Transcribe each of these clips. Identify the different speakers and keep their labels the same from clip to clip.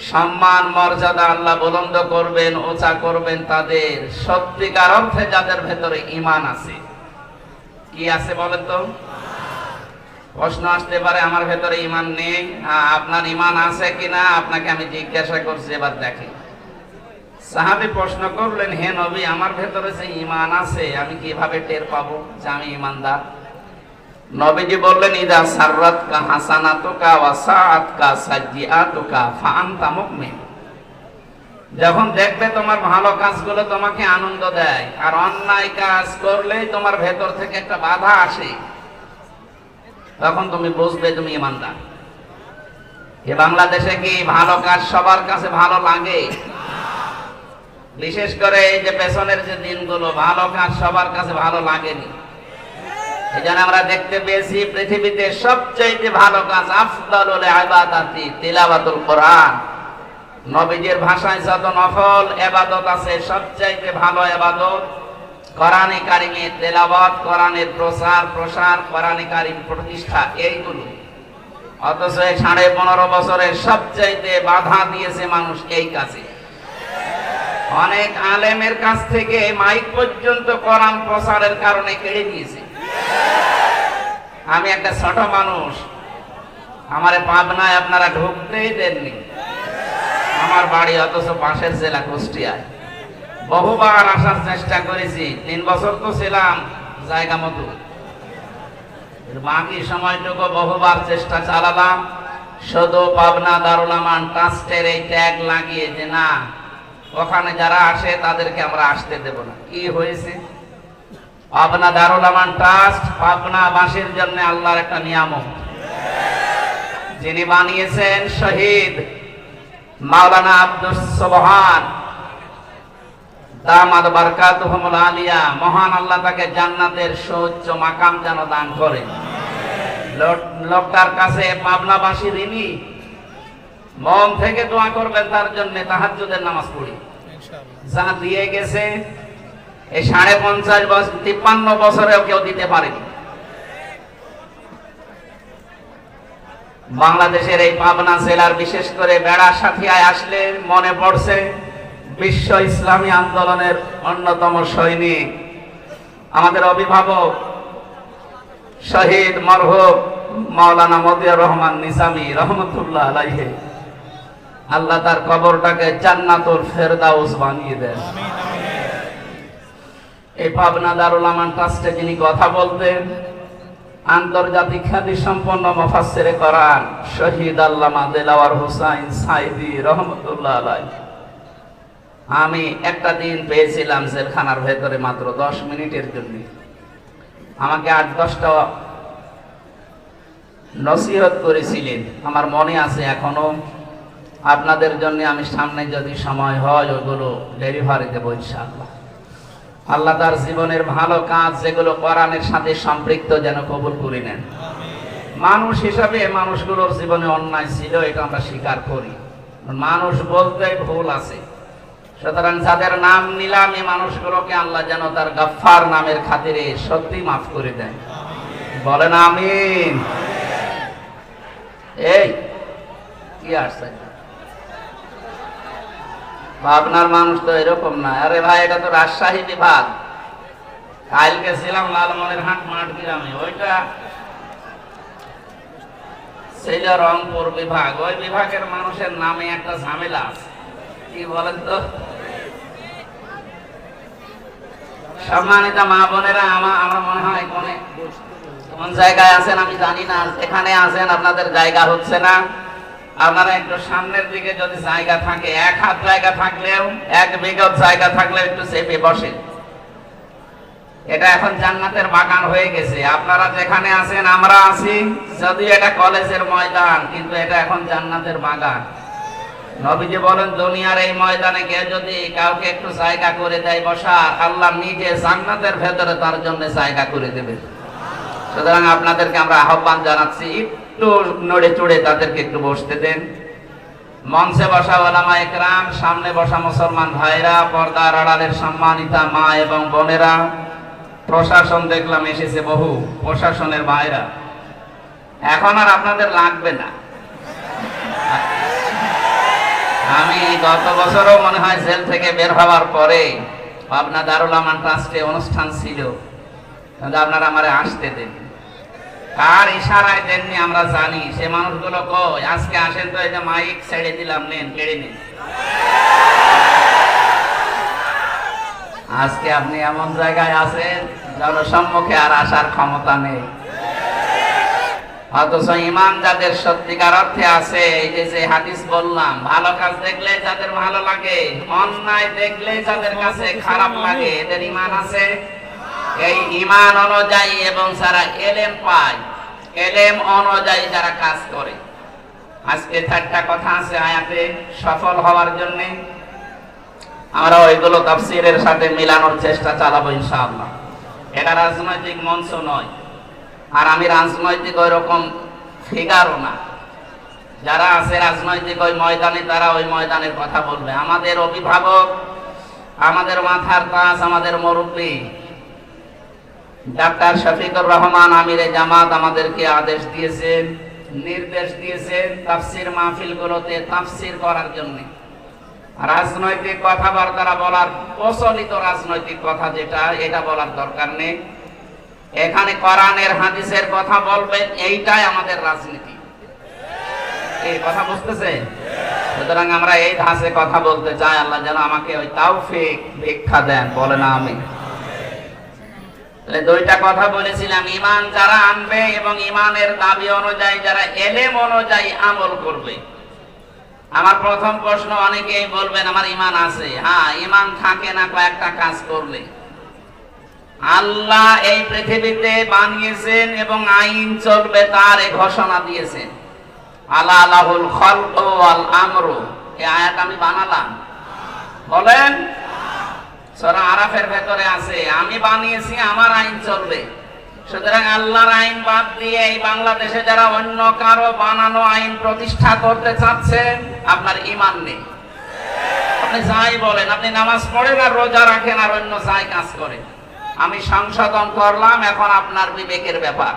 Speaker 1: সম্মান মর্যাদা আল্লাহ বুলন্দ করবেন, উঁচা করবেন তাদের সত্যিকার অর্থে যাদের ভেতরে ঈমান আছে। কি আছে বলেন তো? প্রশ্ন আসতে পারে আমার ভেতরে ঈমান নেই, আপনার ঈমান আছে কিনা আপনাকে আমি জিজ্ঞাসা করছি, এবার দেখেন। সাহাবী প্রশ্ন করলেন, হে নবী, আমার ভেতরে যে ঈমান আছে আমি কিভাবে টের পাবো যে আমি ঈমানদার? নবীজি বললেন, ইদা সাররাতকা হাসানাতুকা ওয়া সাআতকা সাইয়্যাতুকা ফাআনতা মুমিন। যখন দেখবে তোমার ভালো কাজগুলো তোমাকে আনন্দ দেয়, আর অন্যায় কাজ করলেই তোমার ভেতর থেকে একটা বাধা আসে, তখন তুমি বুঝবে তুমি ঈমানদার। এ বাংলাদেশে কি ভালো কাজ সবার কাছে ভালো লাগে? বিশেষ করে এই যে পেছনের যে দিনগুলো, ভালো কাজ সবার কাছে ভালো লাগেনি। এই জন্য আমরা দেখতে পেয়েছি পৃথিবীতে সবচেয়ে ভালো কাজ আফদালুল ইবাদাতি তিলাওয়াতুল কোরআন। নবীজির ভাষায় যত নফল ইবাদত আছে, সবচেয়ে ভালো ইবাদত কোরআনে কারিমের তেলাওয়াত, কোরআনের প্রচার প্রসার, কোরআনে কারিম প্রতিষ্ঠা, এইগুলো। অথচ 15.5 বছরের সবচেয়ে বাধা দিয়েছে মানুষ এই কাজে। অনেক আলেমের কাছ থেকে মাইক পর্যন্ত কোরআন প্রচারের কারণে কেড়ে নিয়েছে। আমি একটা ছোট মানুষ, আমারে পাবনায় আপনারা ঢুকতেই দেননি, আমার বাড়ি অথচ পাশের জেলা কুষ্টিয়ায়। বহুবার আসার চেষ্টা করেছি, 3 বছর তো ছিলাম জায়গা মতো, বাকি সময়টুকু বহুবার চেষ্টা চালালাম, শুধু পাবনা দারুল আমান ট্রাস্টের এই ট্যাগ লাগিয়ে যে না, ওখানে যারা আসে তাদেরকে আমরা আসতে দেব না। কি হয়েছে? পাবনা দারুল আমান ট্রাস্ট পাবনাবাসীর জন্য আল্লাহর একটা নিয়ামত, যিনি বানিয়েছেন শহীদ মাওলানা আব্দুস সুবহান দামাদ বারকাতুহুমুল আলিয়া। মহান আল্লাহ তাকে জান্নাতের সুউচ্চ মাকাম যেন দান করে। লোকটার কাছে পাবনাবাসী ঋণী, মন থেকে দোয়া করবেন তার জন্য, তাহাজ্জুদের নামাজ পড়ি। যা দিয়ে গেছে এই 55 বছর 53 বছরেও কেউ দিতে পারেনি। বাংলাদেশের এই পাবনা জেলার বিশেষ করে বেড়া সাথিয়ায় আসলে মনে পড়ছে বিশ্ব ইসলামী আন্দোলনের অন্যতম সৈনিক, আমাদের অভিভাবক শহীদ মরহুম মাওলানা মতিয়ার রহমান নিজামী রহমতুল্লাহ আলাইহি। আল্লাহ তার কবরটাকে জান্নাতুল ফেরদাউস বানিয়ে দেন। এই পাবনা দারুল আমান ট্রাস্টে যিনি কথা বলতেন, আন্তর্জাতিক খ্যাতি সম্পন্ন মুফাসসিরে কোরআন শহীদ আল্লামা দেলাওয়ার হোসাইন সাইদি রহমতুল্লাহ আলাইহি। আমি একটা দিন পেয়েছিলাম জেলখানার ভেতরে মাত্র 10 মিনিটের জন্য। আমাকে 8-10টা নসিহত করেছিলেন, আমার মনে আছে এখনো। আপনাদের জন্য আমি সামনে যদি সময় হয় ওগুলো ডেলিভারি দেবো ইনশাআল্লাহ। আল্লাহ তার জীবনের ভালো কাজ যেগুলো কোরআনের সাথে সম্পৃক্ত যেন কবুল করে নেন। মানুষ হিসাবে মানুষগুলোর জীবনে অন্যায় ছিল, এটা আমরা স্বীকার করি। মানুষ বলতে ভুল আছে, সুতরাং যাদের নাম নিলাম এই মানুষগুলোকে আল্লাহ যেন তার গফফার নামের খাতিরে সত্যি মাফ করে দেন। বলেন আমিন। এই কি আসছে, আপনার মানুষ তো এরকম না। আরে ভাই, এটা তো রাজশাহী বিভাগ। কালকে ছিলাম লালমনিরহাট মাঠ গ্রামে, ওইটা ছিল রংপুর বিভাগ। ওই বিভাগের মানুষের নামে একটা ঝামেলা আছে, কি বলেন তো? সম্মানিত মা বোনেরা, আমার মনে হয় কোন জায়গায় আছেন আমি জানি না, এখানে আছেন আপনাদের জায়গা হচ্ছে না। আপনারা একটু সামনের দিকে যদি জায়গা থাকে, 1 হাত জায়গা থাকলেও, 1 বিঘত জায়গা থাকলেও একটু চেপে বসেন। এটা এখন জান্নাতের বাগান হয়ে গেছে। আপনারা যেখানে আছেন আমরা আছি, যদি এটা কলেজের ময়দান, কিন্তু এটা এখন জান্নাতের বাগান। নবীজি বলেন, দুনিয়ার এই ময়দানে কেউ যদি কাউকে একটু জায়গা করে দেয় বসার, আল্লাহ নিজে জান্নাতের ভেতরে তার জন্য জায়গা করে দেবে। সুতরাং আপনাদেরকে আমরা আহ্বান জানাচ্ছি, একটু নড়ে চড়ে তাদেরকে একটু বসতে দেন। মঞ্চে বসা ওলামা একরাম, সামনে বসা মুসলমান ভাইরা, পর্দার আড়ালের সম্মানিতা মা এবং বোনেরা, প্রশাসন দেখলাম এসেছে বহু, প্রশাসনের ভাইরা। এখন আর আপনাদের লাগবে না, আমি গত বছরও মনে হয় জেল থেকে বের হওয়ার পরে পাবনা দারুল আমান ট্রাস্টে অনুষ্ঠান ছিল, কিন্তু আপনারা আমারে আসতে দেন। কার ইশারায় দেননি আমরা জানি। সে মানুষগুলো কই আজকে আসেন তো, এই যে মাইক ছেড়ে দিলাম, নেন কেড়ে নিন। আজকে আপনি এমন জায়গায় আছেন জনসম্মুখে আর আসার ক্ষমতা নেই। অথচ ইমান যাদের সত্যিকার অর্থে আছে, এই যে হাদিস বললাম, ভালো কাজ দেখলে যাদের ভালো লাগে, অন্যায় দেখলে যাদের কাছে খারাপ লাগে, এদের ইমান আছে। এই ইমান অনুযায়ী এবং যারা এলেম পায়, এলেম অনুযায়ী যারা কাজ করে। আজকে চারটা কথা আছে আয়াতে সফল হওয়ার জন্য, আমরা ওইগুলো তাফসীরের সাথে মিলানোর চেষ্টা চালাবো ইনশাআল্লাহ। এটা রাজনৈতিক মঞ্চ নয়, আর আমি রাজনৈতিক ওই রকম ফিগারও না। যারা আছে রাজনৈতিক ওই ময়দানে, তারা ওই ময়দানের কথা বলবে। আমাদের অভিভাবক, আমাদের মাথার তাজ, আমাদের মুরব্বী ডাক্তার শফিকুর রহমান আমিরে জামাত আমাদেরকে আদেশ দিয়েছেন, নির্দেশ দিয়েছেন তাফসীর মাহফিলগুলোতে তাফসীর করার জন্য। রাজনৈতিক কথাবার্তা বলার, প্রচলিত রাজনৈতিক কথা যেটা, এটা বলার দরকার নেই। এখানে কোরআনের হাদিসের কথা বলবেন, এইটাই আমাদের রাজনীতি। এই কথা বুঝতেছে? সুতরাং আমরা এই ধাঁচে কথা বলতে চাই। আল্লাহ যেন আমাকে ওই তাওফিক ভিক্ষা দেন, বলে না আমি। দুইটা কথা বলেছিলাম, ইমান যারা আনবে এবং ইমানের দাবি অনুযায়ী যারা এলেম অনুযায়ী আমল করবে। আমার প্রথম প্রশ্ন, অনেকেই বলবেন আমার ইমান আছে। হ্যাঁ, ইমান থাকে না কয়েকটা কাজ করলে। আল্লাহ এই পৃথিবীতে বানিয়েছেন এবং আইন চলবে তার এই ঘোষণা দিয়েছেন। আলা লাহুল খালকু ওয়াল আমরু, এই আয়াত আমি বানালাম, বলেন। সূরা আরাফের ভেতরে আছে আমি বানিয়েছি, আমার আইন চলবে। সুতরাং আল্লাহর আইন বাদ দিয়ে এই বাংলাদেশে যারা অন্য কারো বানানো আইন প্রতিষ্ঠা করতে চাচ্ছেন, আপনার ঈমান নেই। আপনি যাই বলেন, আপনি নামাজ পড়েন আর রোজা রাখেন আর অন্য যাই কাজ করেন, আমি সংশোধন করলাম, এখন আপনার বিবেকের ব্যাপার।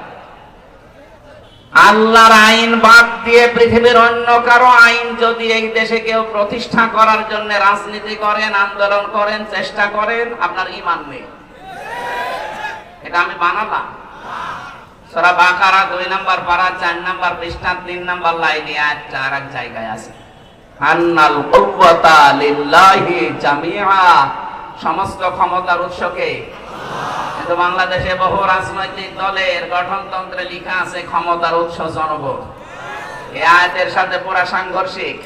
Speaker 1: আল্লাহর আইন বাদ দিয়ে পৃথিবীর অন্য কারো আইন যদি এই দেশে কেউ প্রতিষ্ঠা করার জন্য রাজনীতি করেন, আন্দোলন করেন, চেষ্টা করেন, আপনার ঈমান নেই। এটা আমি বানালাম। সূরা বাকারা 2 নম্বর পারা 4 নম্বর পৃষ্ঠা 3 নম্বর লাইনে আয়াতটা আর এক জায়গায় আছে, আন্নাল কুওয়াতা লিল্লাহি জামিআ, সমস্ত ক্ষমতার উৎস কে? কিন্তু বাংলাদেশে বহু রাজনৈতিক দলের গঠনতন্ত্রে লেখা আছে ক্ষমতার উৎস জনগণ। এই আয়াতের সাথে পুরা সাংঘর্ষিক।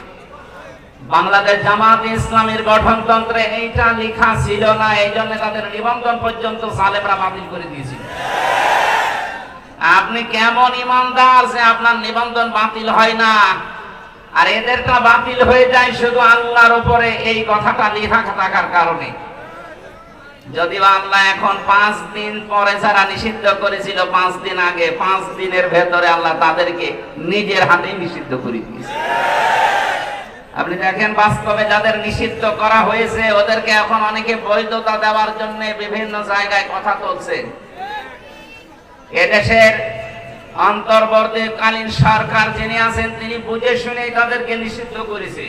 Speaker 1: বাংলাদেশ জামাত ইসলামের গঠনতন্ত্রে এইটা লেখা ছিল না, এই জন্য তাদের নিবন্ধন পর্যন্ত সালেমরা বাতিল করে দিয়েছিল। আপনি কেমন ইমানদার যে আপনার নিবন্ধন বাতিল হয় না, আর এদেরটা বাতিল হয়ে যায় শুধু আল্লাহর উপরে এই কথাটা লেখা থাকার কারণে। যদিও আল্লাহ এখন 5 দিন পরে যারা নিষিদ্ধ করেছিল 5 দিন আগে, 5 দিনের ভেতরে আল্লাহ তাদেরকে নিজের হাতে নিষিদ্ধ করে দিয়েছে। আপনি দেখেন বাস্তবে যাদের নিষিদ্ধ করা হয়েছে ওদেরকে এখন অনেকে বৈধতা দেওয়ার জন্য বিভিন্ন জায়গায় কথা চলছে। এদেশের অন্তর্বর্তীকালীন সরকার যিনি আছেন তিনি বুঝে শুনে তাদেরকে নিষিদ্ধ করেছে।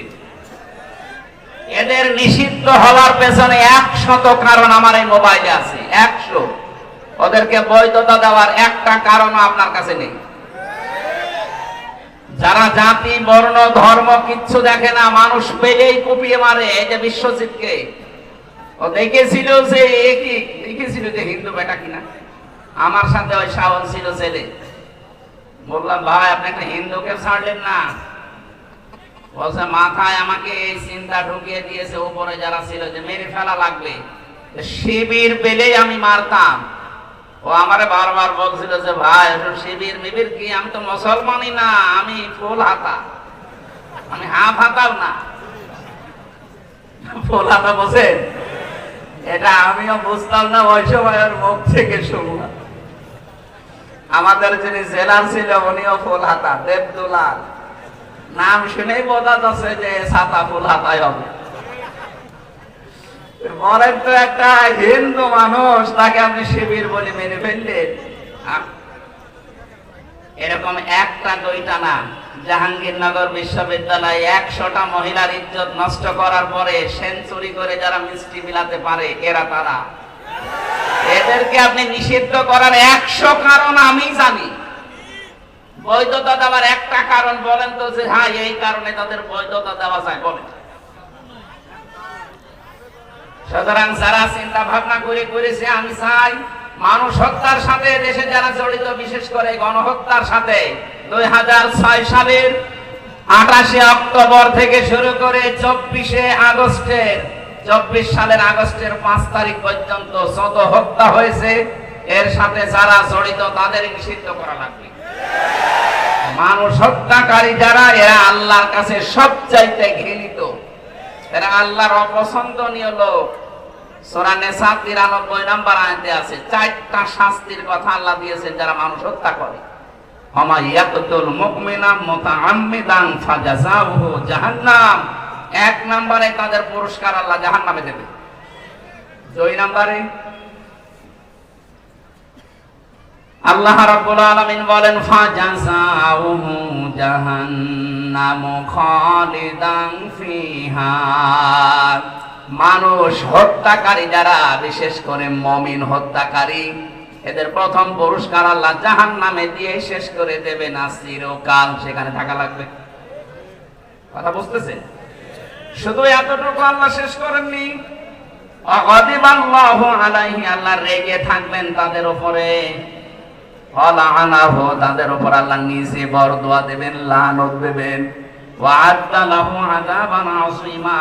Speaker 1: এদের নিষিদ্ধ হওয়ার পেছনে 100 কারণ আমার এই মোবাইলে আছে, 100। ওদেরকে বৈধতা দেওয়ার একটা কারণও আপনার কাছে নেই। যারা জাতি, বর্ণ, ধর্ম কিচ্ছু দেখে না, মানুষ পেলেই কুপিয়ে মারে। এই যে বিশ্বজিৎকে, ও দেখেছিল যে দেখেছিল যে হিন্দু বেটা কিনা। আমার সাথে ওই শাওন ছিল ছেলে, বললাম ভাই আপনি একটা হিন্দুকে ছাড়লেন না? বলছে মাথায় আমাকে এই চিন্তা ঢুকিয়ে দিয়েছে উপরে যারা ছিল যে মেরে ফেলা লাগবে, শিবির পেলেই আমি মারতাম। ও আমারে বারবার বলছিল যে ভাই শিবির মিবির কি, আমি তো মুসলমানই না, আমি ফুল হাতা, আমি হাফ হাতাও না। ফুল হাতা বসে এটা আমিও বুঝতাম না ওই সময়, ওর মুখ থেকে শুনলাম। আমাদের যিনি জেলার ছিল উনিও ফুল হাতা, দেবদুলাল, নাম শুনেই বোঝা যাচ্ছে যে ছাতা ফুল হাতাই হবে। বলেন তো একটা হিন্দু মানুষ, তাকে আপনি শিবির বলে মেনে ফেললেন। এরকম একটা দুইটা না, জাহাঙ্গীরনগর বিশ্ববিদ্যালয়ে 100টা মহিলার ইজ্জত নষ্ট করার পরে সেঞ্চুরি করে যারা মিষ্টি মিলাতে পারে এরা তারা। এদেরকে আপনি নিষিদ্ধ করার 100 কারণ আমি জানি। বৈধতা দেওয়ার একটা কারণ বলেন তো, যে হ্যাঁ এই কারণে তাদের বৈধতা দেওয়া যায়, বলেন। সুতরাং যারা চিন্তা ভাবনা করেছে, আমি চাই মানুষ হত্যার সাথে দেশে যারা জড়িত, বিশেষ করে গণহত্যার সাথে 2006 সালের 28 অক্টোবর থেকে শুরু করে 24 সালের আগস্টের 5 তারিখ পর্যন্ত যত হত্যা হয়েছে, এর সাথে যারা জড়িত তাদের নিষিদ্ধ করা লাগবে। মানুষ হত্যাকারী যারা, এরা আল্লাহর কাছে সবচাইতে ঘৃণিত, এরা আল্লাহর অপছন্দনীয় লোক। সূরা নিসা 93 নম্বর আয়াতে আছে 4টা শাস্তির কথা আল্লাহ দিয়েছেন যারা মানুষ হত্যা করে। ওমা ইয়াকতুল মুমিনা মুতাআম্মিদান ফাজাযাউহু জাহান্নাম। 1 নম্বরে তাদের পুরস্কার আল্লাহ জাহান্নামে দেবে। 2 নম্বরে আল্লাহ রাব্বুল আলামিন বলেন ফাজাযাউহু জাহান্নামু খালিদান ফিহা। মানুষ হত্যাকারী যারা, বিশেষ করে মুমিন হত্যাকারী, এদের প্রথম পুরস্কার আল্লাহ জাহান্নামে দিয়ে শেষ করে দেবে না, চিরকাল সেখানে থাকা লাগবে। কথা বুঝতেছেন? শুধু এতটুকু আল্লাহ শেষ করেননি, ওয়াগাদিবাল্লাহু আলাইহি, আল্লাহ রেগে থাকবেন তাদের উপরে, ওয়ালাআনাহু, তাদের উপর আল্লাহ নিজে বরদোয়া দেবেন, লানত দেবেন, ওয়া'আদ্দা লাহু আযাবান আযীমা,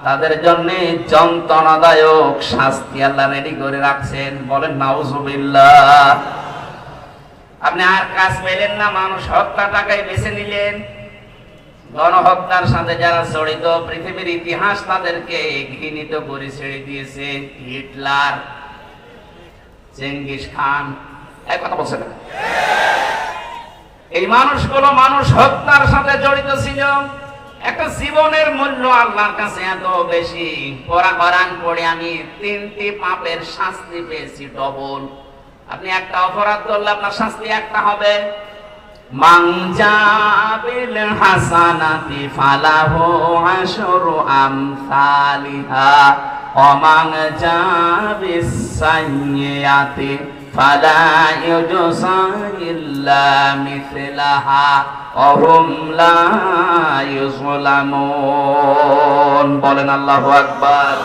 Speaker 1: তাদের জন্য যন্ত্রণাদায়ক শাস্তি আল্লাহ রেডি করে রাখছেন। বলেন নাউজুবিল্লাহ। আপনি আর কাজ পেলেন না, মানুষ হত্যাটাকেই বেছে নিলেন। গণহত্যার সাথে যারা জড়িত, পৃথিবীর ইতিহাস তাদেরকে ঘৃণিত করে ছেড়ে দিয়েছে। হিটলার, চেঙ্গিস খান, এই কথা বলছে না? এই মানুষগুলো মানুষ হত্যার সাথে জড়িত ছিল। একটা জীবনের মূল্য আল্লাহর কাছে এত বেশি। কোরআন পড়ে আমি 3টি পাপের শাস্তি পেয়েছি ডবল। আপনি একটা অপরাধ করলে আপনার শাস্তি একটা হবে। মান জাবিল হাসানাতি ফালাহু আশরু আমসালিহা ওয়া মান জাবিস সাইয়্যাতি ফালা ইউজসা ইল্লা মিসলাহা ওয়া হুম লা ইউযলামুন। বলেন আল্লাহু আকবার।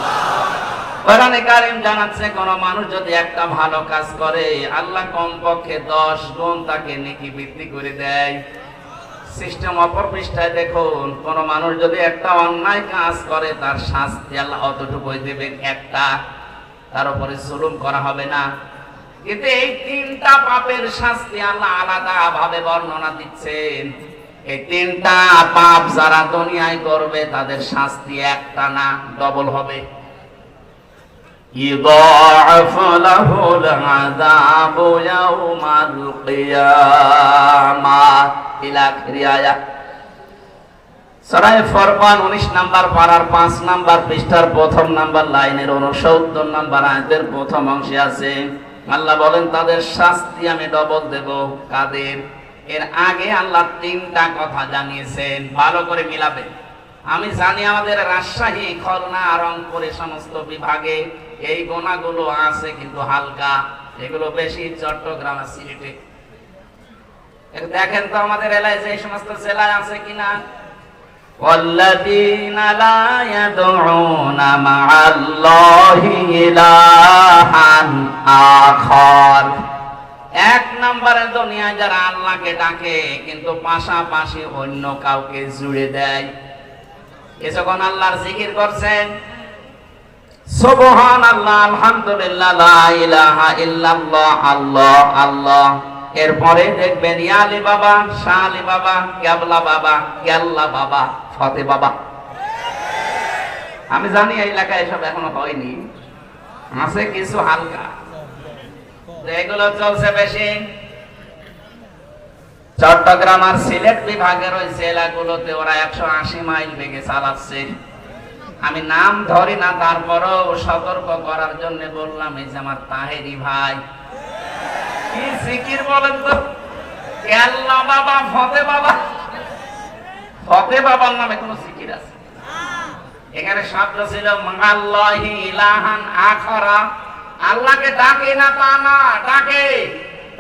Speaker 1: কোরআনে কারীম জানাচ্ছে, কোন মানুষ যদি একটা ভালো কাজ করে, আল্লাহ কমপক্ষে 10 গুণ তাকে নেকি বৃদ্ধি করে দেয়। সিস্টেম অপর পৃষ্ঠায় দেখুন, কোন মানুষ যদি একটা অন্যায় কাজ করে, তার শাস্তি আল্লাহ অতটুকুই দেবেন, একটা, তার উপরে জুলুম করা হবে না। কিন্তু এই 3টা পাপের শাস্তি আল্লাহ আলাদা ভাবে বর্ণনা দিচ্ছেন। এই 3টা পাপ যারা দুনিয়ায় করবে, তাদের শাস্তি একটা না, ডবল হবে। يضاعف له العذاب يوم القيامة إلى آخر آية। সূরা ফুরকান 19 নম্বর পারার 5 নম্বর পৃষ্ঠার 1ম নম্বর লাইনের 69 নম্বর আয়াতের প্রথম অংশে আছে, আল্লাহ বলেন তাদের শাস্তি আমি ডবল দেব। কাদের? এর আগে আল্লাহ 3টা কথা জানিয়েছেন, ভালো করে মিলাবে। আমি জানি আমাদের রাজশাহী, খুলনা, রংপুর সমস্ত বিভাগে এই গুণাগুলো আছে, কিন্তু হালকা, এগুলো বেশি চট্টগ্রাম আর সিলেটে। দেখেন তো আমাদের এলাকায় যে সমস্ত জেলায় আছে কিনা। ওয়াল্লাযীনা লা ইয়াদউনা মা'আল্লাহি ইলাহান আখার। 1 নম্বরে দুনিয়ায় যারা আল্লাহকে ডাকে, কিন্তু পাশাপাশি অন্য কাউকে জুড়ে দেয়। যখন আল্লাহর জিকির করছেন, সুবহানাল্লাহ, আলহামদুলিল্লাহ, লা ইলাহা ইল্লাল্লাহ, আল্লাহ আল্লাহ, এরপরে দেখবেন ইয়া আলী বাবা, শাহ আলী বাবা, কেবলা বাবা, কেল্লা বাবা, ফতে বাবা। আমি জানি এই এলাকায় এসব এখনো হয়নি, আছে কিছু হালকা, এগুলো চলছে বেশি। চট্টগ্রাম আর সিলেট বিভাগের ওই জেলাগুলোতে ওরা 180 মাইল বেগে চালাচ্ছে। আমি নাম ধরি না, তারপরও সতর্ক করার জন্য বললাম। এই যে আমার তাহেরি ভাই, কি জিকির বলেন তো, আল্লাহ বাবা, ফতে বাবা, ফতে বাবার নামে কোন জিকির আছে? এখানে শব্দ ছিল মাআল্লাহি ইলাহান আখারা, আল্লাহকে ডাকে না তা না, ডাকে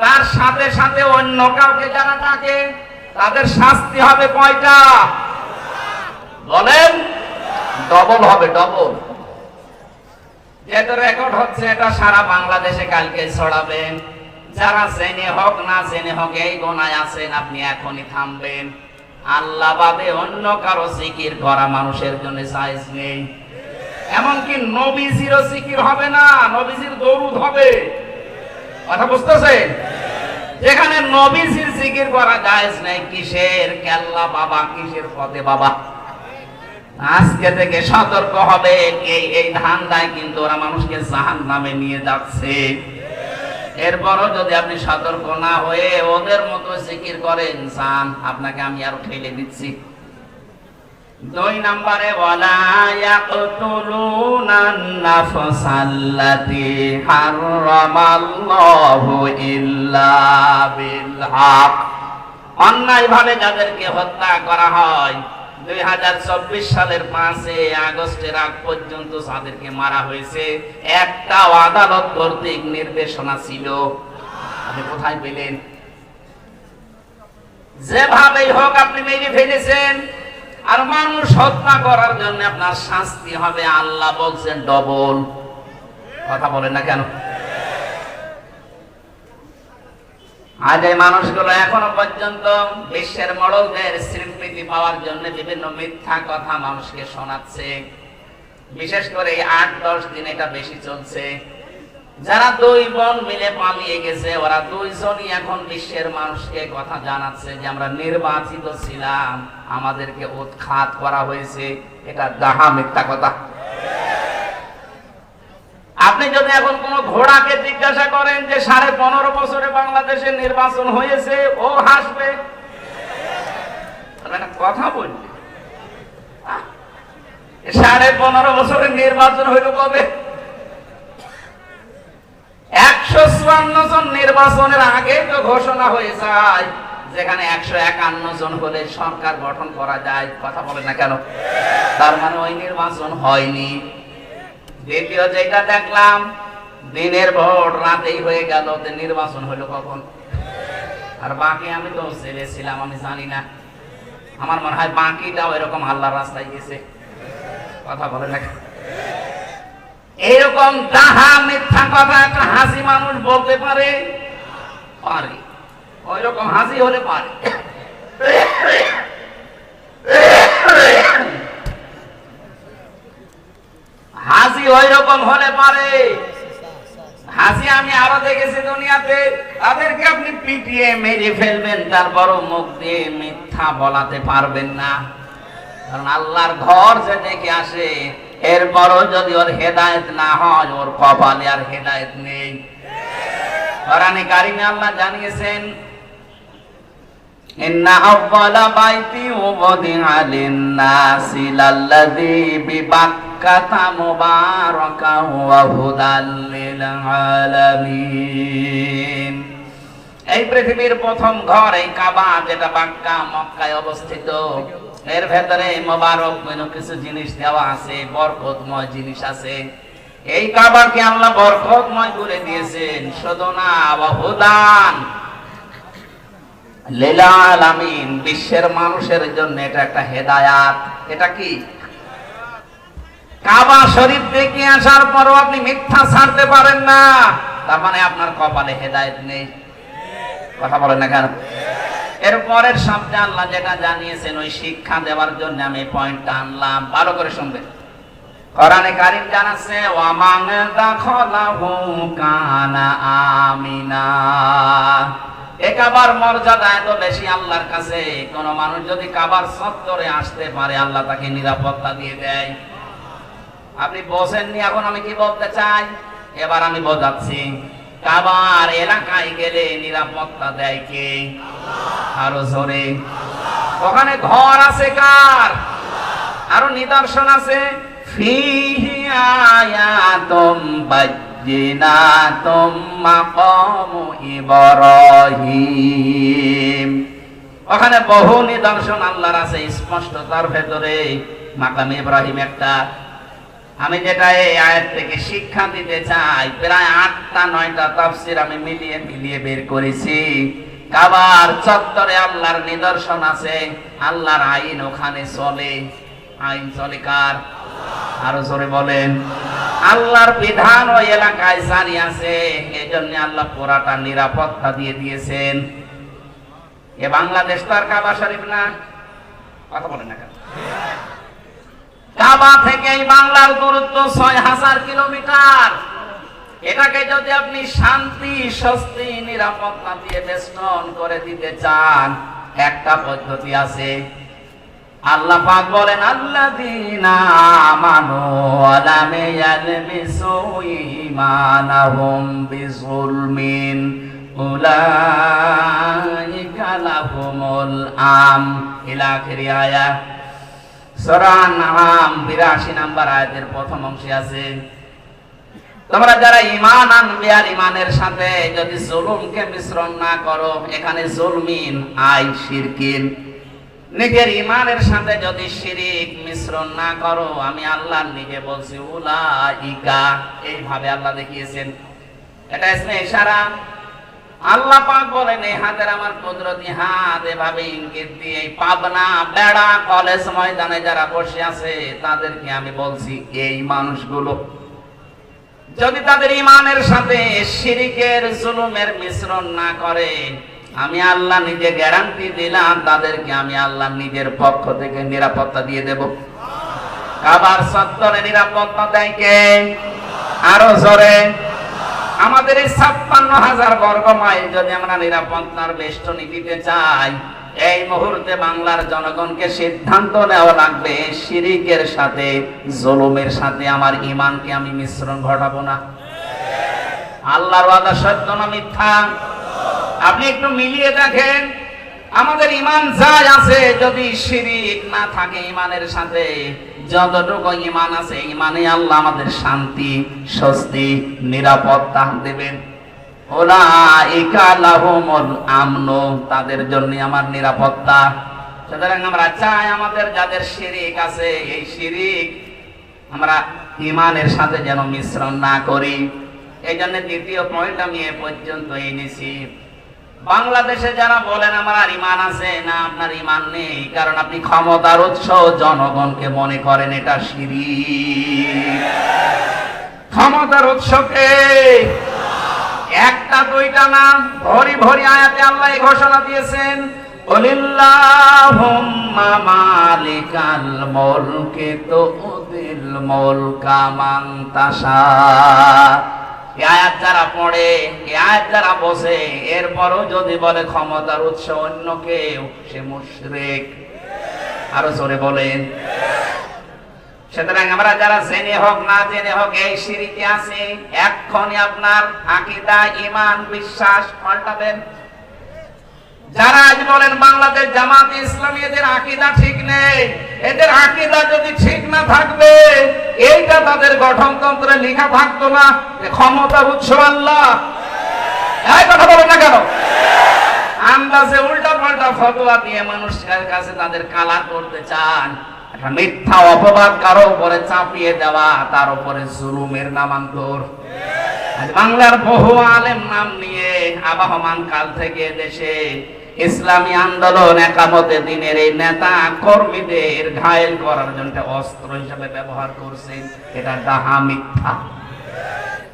Speaker 1: তার সাথে সাথে অন্য কাউকে যারা ডাকে তাদের শাস্তি হবে কয়টা বলেন? ডবল হবে, ডবল। যেটা রেকর্ড হচ্ছে এটা সারা বাংলাদেশে কালকে ছড়াবেন। যারা জেনে হোক না জেনে হোক এই গোনায় আছেন, আপনি এখনই থামবেন। আল্লাহ বাদে অন্য কারো জিকির করা মানুষের জন্য জায়েজ নেই। এমনকি নবীজিরও জিকির হবে না, নবীজির দরুদ হবে। কথা বুঝতেছেন? যেখানে নবীজির জিকির করা জায়েজ নেই, কিসের কেল্লা বাবা, কিসের ফতে বাবা? আজকে থেকে সতর্ক হবে। এই ধান্দায় কিন্তু ওরা মানুষকে জাহান্নামে নিয়ে যাচ্ছে। এরপরও যদি আপনি সতর্ক না হয়ে ওদের মতো জিকির করেন, জান আপনাকে আমি আরো ঠেলে দিচ্ছি। 2 নম্বরে ওয়ালা ইয়াকতুলুনান নাফসাল্লাতী হারামাল্লাহু ইল্লা বিল হক। অন্যায়ভাবে যাদেরকে হত্যা করা হয়, 2024 সালের 5 আগস্টের আগ পর্যন্ত যাদেরকে মারা হয়েছে, একটা আদালত কর্তৃক নির্দেশনা ছিল। আপনি কোথায় পেলেন? যেভাবেই হোক আপনি মেরে ফেলেছেন, আর মানুষ হত্যা করার জন্য আপনার শাস্তি হবে। আল্লাহ বলছেন ডবল। কথা বলেন না কেন? আজ এই মানুষগুলো এখনো পর্যন্ত বিশ্বের মডলদের স্বীকৃতি পাওয়ার জন্য বিভিন্ন মিথ্যা কথা মানুষকে শোনাচ্ছে। বিশেষ করে 8-10 দিন এটা বেশি চলছে। যারা 2 বোন মিলে পালিয়ে গেছে, ওরা 2 জনই এখন বিশ্বের মানুষকে কথা জানাচ্ছে যে আমরা নির্বাচিত ছিলাম, আমাদেরকে উৎখাত করা হয়েছে। এটা ডাহা মিথ্যা কথা। আপনি যদি এখন কোন ঘোড়াকে জিজ্ঞাসা করেন যে 15.5 বছরে বাংলাদেশে নির্বাচন হয়েছে, ও হাসবে। কথা বলবে 15.5 বছরে নির্বাচন হইল কবে? 154 জন নির্বাচনের আগে তো ঘোষণা হয়ে যায়, যেখানে 151 জন হলে সরকার গঠন করা যায়। কথা বলে না কেন? তার মানে ওই নির্বাচন হয়নি। দ্বিতীয় যেটা দেখলাম, দিনের ভোট রাতেই হয়ে গেল, নির্বাচন হলো কখন? আর বাকি আমি তো ছেলে ছিলাম, আমি জানি না। আমার মনে হয় বাকিটাও এরকম আল্লাহর রাস্তায় গেছে। কথা বলে না? এরকম ডাহা মিথ্যা কথা একটা হাসি মানুষ বলতে পারে? পারে। ওই রকম হাসি হলে পারে। হাসি ওই রকম হলে পারে। হাসি আমি আরো দেখেছি দুনিয়াতে, তাদেরকে আপনি পিটিয়ে মেরে ফেলবেন, তারপরও মুখ দিয়ে মিথ্যা বলাতে পারবেন না। কারণ আল্লাহর ঘর যে দেখে আসে, এরপরও যদি ওর হেদায়েত না হয়, ওর কপালে আর হেদায়েত নেই। কোরআনে কারিমে আল্লাহ জানিয়েছেন, ইন্না আউয়ালা বাইতি উযিআ লিন-নাসি লাল্লাযী বিবাক্কাতা মুবারাকান ওয়া হুদাল লিল আলামিন। এই পৃথিবীর প্রথম ঘর এই কাবা, যেটা মক্কা মক্কায় অবস্থিত। এর ভেতরে মোবারক কিছু জিনিস দেওয়া আছে, বরকতময় জিনিস আছে। এই কাবাকে আল্লাহ বরকতময় করে দিয়েছেন। শুধু না, ওয়া হুদান লিল আলামিন, বিশ্বের মানুষের জন্য এটা একটা হেদায়াত। এটা কি? কাবা শরীফ দেখে আসার পরও আপনি মিথ্যা ছাড়তে পারেন না, তার মানে আপনার কপালে হেদায়েত নেই। কথা বলেন না কেন? এর পরের শব্দে আল্লাহ যেটা জানিয়েছেন, ওই শিক্ষা দেওয়ার জন্য আমি পয়েন্টটা আনলাম, ভালো করে শুনবেন। কোরআনে কারীম জানাচ্ছে, ওয়া মান দাখালাহু কানা আমিনা। এই কাবার মর্যাদা এত বেশি আল্লাহর কাছে, কোন মানুষ যদি কাবার চত্বরে আসতে পারে, আল্লাহ তাকে নিরাপত্তা দিয়ে দেয়। আপনি বোঝেননি এখন আমি কি বলতে চাই? এবার আমি বোঝাচ্ছি। কাবার এলাকায় গেলে নিরাপত্তা দেয় কে? আরো জোরে। ওখানে ঘর আছে কার? আরো নিদর্শন আছে, ফিহি আয়াতুম বাজ্জিনাতুম মাকামু ইব্রাহিম। ওখানে বহু নিদর্শন আল্লাহর আছে স্পষ্ট। তার ভেতরে মাকাম ইব্রাহিম একটা। আমি যেটা এই আয়াত থেকে শিক্ষা দিতে চাই, প্রায় 8টা 9টা তাফসীর আমি মিলিয়ে মিলিয়ে বের করেছি। কাবার চত্বরে আল্লাহর নিদর্শন আছে, আল্লাহর আইন ওখানে চলে। আইন চলে কার? আরো জোরে বলেন। আল্লাহর বিধান ওই এলাকায় জারি আছে, এজন্য আল্লাহ পুরাটা নিরাপত্তা দিয়ে দিয়েছেন। এ বাংলাদেশ তো আর কাবা শরীফ না, কথা বলেন না কেন? কাবা থেকে এই বাংলার দূরত্ব 6000 কিলোমিটার। এটাকে যদি আপনি শান্তি, স্বস্তি, নিরাপত্তা দিয়ে বেষ্টন করে দিতে চান, একটা পদ্ধতি আছে। আল্লাহ পাক বলেন, আল্লাযীনা আমানু ওয়া লাম ইয়ালবিসু ঈমানাহুম বিযুলমিন উলাইকা লাহুমুল আম ইলা আখির আয়াত। সূরা আন-নাম 82 নম্বর আয়াতের প্রথম অংশে আছে, তোমরা যারা ঈমান আনবে আর ঈমানের সাথে যদি জুলুমকে মিশ্রণ না করো, এখানে জুলমিন আই শিরকিন, নিজের ঈমানের সাথে যদি শিরিক মিশ্রণ না করো, আমি আল্লাহ নিজে বলছি উলাইকা, এইভাবে আল্লাহ দেখিয়েছেন। এটা ইসমে ইশারা। আল্লাহ পাক বলেন, এই হাতের আমার কুদরতি হাত, এভাবে ইঙ্গিত দিয়ে পাবনা বেড়া কলেজ ময়দানে যারা বসে আছে তাদেরকে আমি বলছি, এই মানুষগুলো যদি তাদের ঈমানের সাথে শিরিকের জুলুমের মিশ্রণ না করে, আমি আল্লাহ নিজে গ্যারান্টি দিলাম তাদেরকে আমি আল্লাহ নিজের পক্ষ থেকে নিরাপত্তা দিয়ে দেব। কাবার চত্বরে নিরাপত্তা দেয় কে? আরো জোরে। আমাদের এই 56,000 বর্গ মাইল যদি আমরা নিরাপত্তার বেষ্টনী দিতে চাই, এই মুহূর্তে বাংলার জনগণকে সিদ্ধান্ত নেওয়া লাগবে, শিরিকের সাথে জুলুমের সাথে আমার ঈমানকে আমি মিশ্রণ ঘটাবো না। আল্লাহর ওয়াদা সত্য না মিথ্যা? আপনি একটু মিলিয়ে দেখেন, আমাদের ঈমান যাই আছে, যদি শিরিক না থাকে ঈমানের সাথে, যতটুকু ঈমান আছে ঈমানে আল্লাহ আমাদের শান্তি, স্বস্তি, নিরাপত্তা দেবেন। উলাইকা লাহুমুল আমন, তাদের জন্য আমার নিরাপত্তা। সুতরাং আমরা চাই আমাদের যাদের শিরিক আছে, এই শিরিক আমরা ঈমানের সাথে যেন মিশ্রণ না করি। এই জন্য দ্বিতীয় পয়েন্ট আমি এ পর্যন্ত এনেছি। বাংলাদেশে যারা বলেন আমার ঈমান আছে, না আপনার ঈমান নেই, কারণ আপনি ক্ষমতার উৎস জনগণকে মনে করেন এটা শিরিক। ক্ষমতার উৎসকে একটা দুইটা না, ভরি ভরি আয়াতে আল্লাহ এই ঘোষণা দিয়েছেন, কুলিল্লাহুম্মা মালিকাল মুলকি তুতিল মুলকা মান তাশা। এই আয়াত যারা পড়ে, এই আয়াত যারা বসে, এরপরও যদি বলে ক্ষমতার উৎস অন্য কেউ, সে মুশরিক। আরো জোরে বলেন। সুতরাং আমরা যারা জেনে হোক না জেনে হোক এই শিরিকে আছে, এক্ষুনি আপনার আকীদা, ঈমান, বিশ্বাস পাল্টাবেন। যারা আজ বলেন বাংলাদেশ জামাত ইসলামী এদের আকীদা ঠিক নেই, এদের আকীদা যদি ঠিক না থাকবে, এইটা তাদের গঠনতন্ত্রে লেখা থাকতো না, ক্ষমতার উৎস আল্লাহ। এই কথা বলেন না কেন? আন্দাজে উল্টা পাল্টা ফতোয়া দিয়ে মানুষের কাছে তাদের কালা করতে চান। একটা মিথ্যা অপবাদ কারো উপরে চাপিয়ে দেওয়া, তার উপরে জুলুমের নামান্তর। আজ বাংলার বহু আলেম নাম নিয়ে আবহমান কাল থেকে দেশে ইসলামী আন্দোলন, একামতে দিনের এই নেতা কর্মীদের ঘায়েল করার জন্য অস্ত্র হিসেবে ব্যবহার করছেন। এটা ডাহা, মিথ্যা।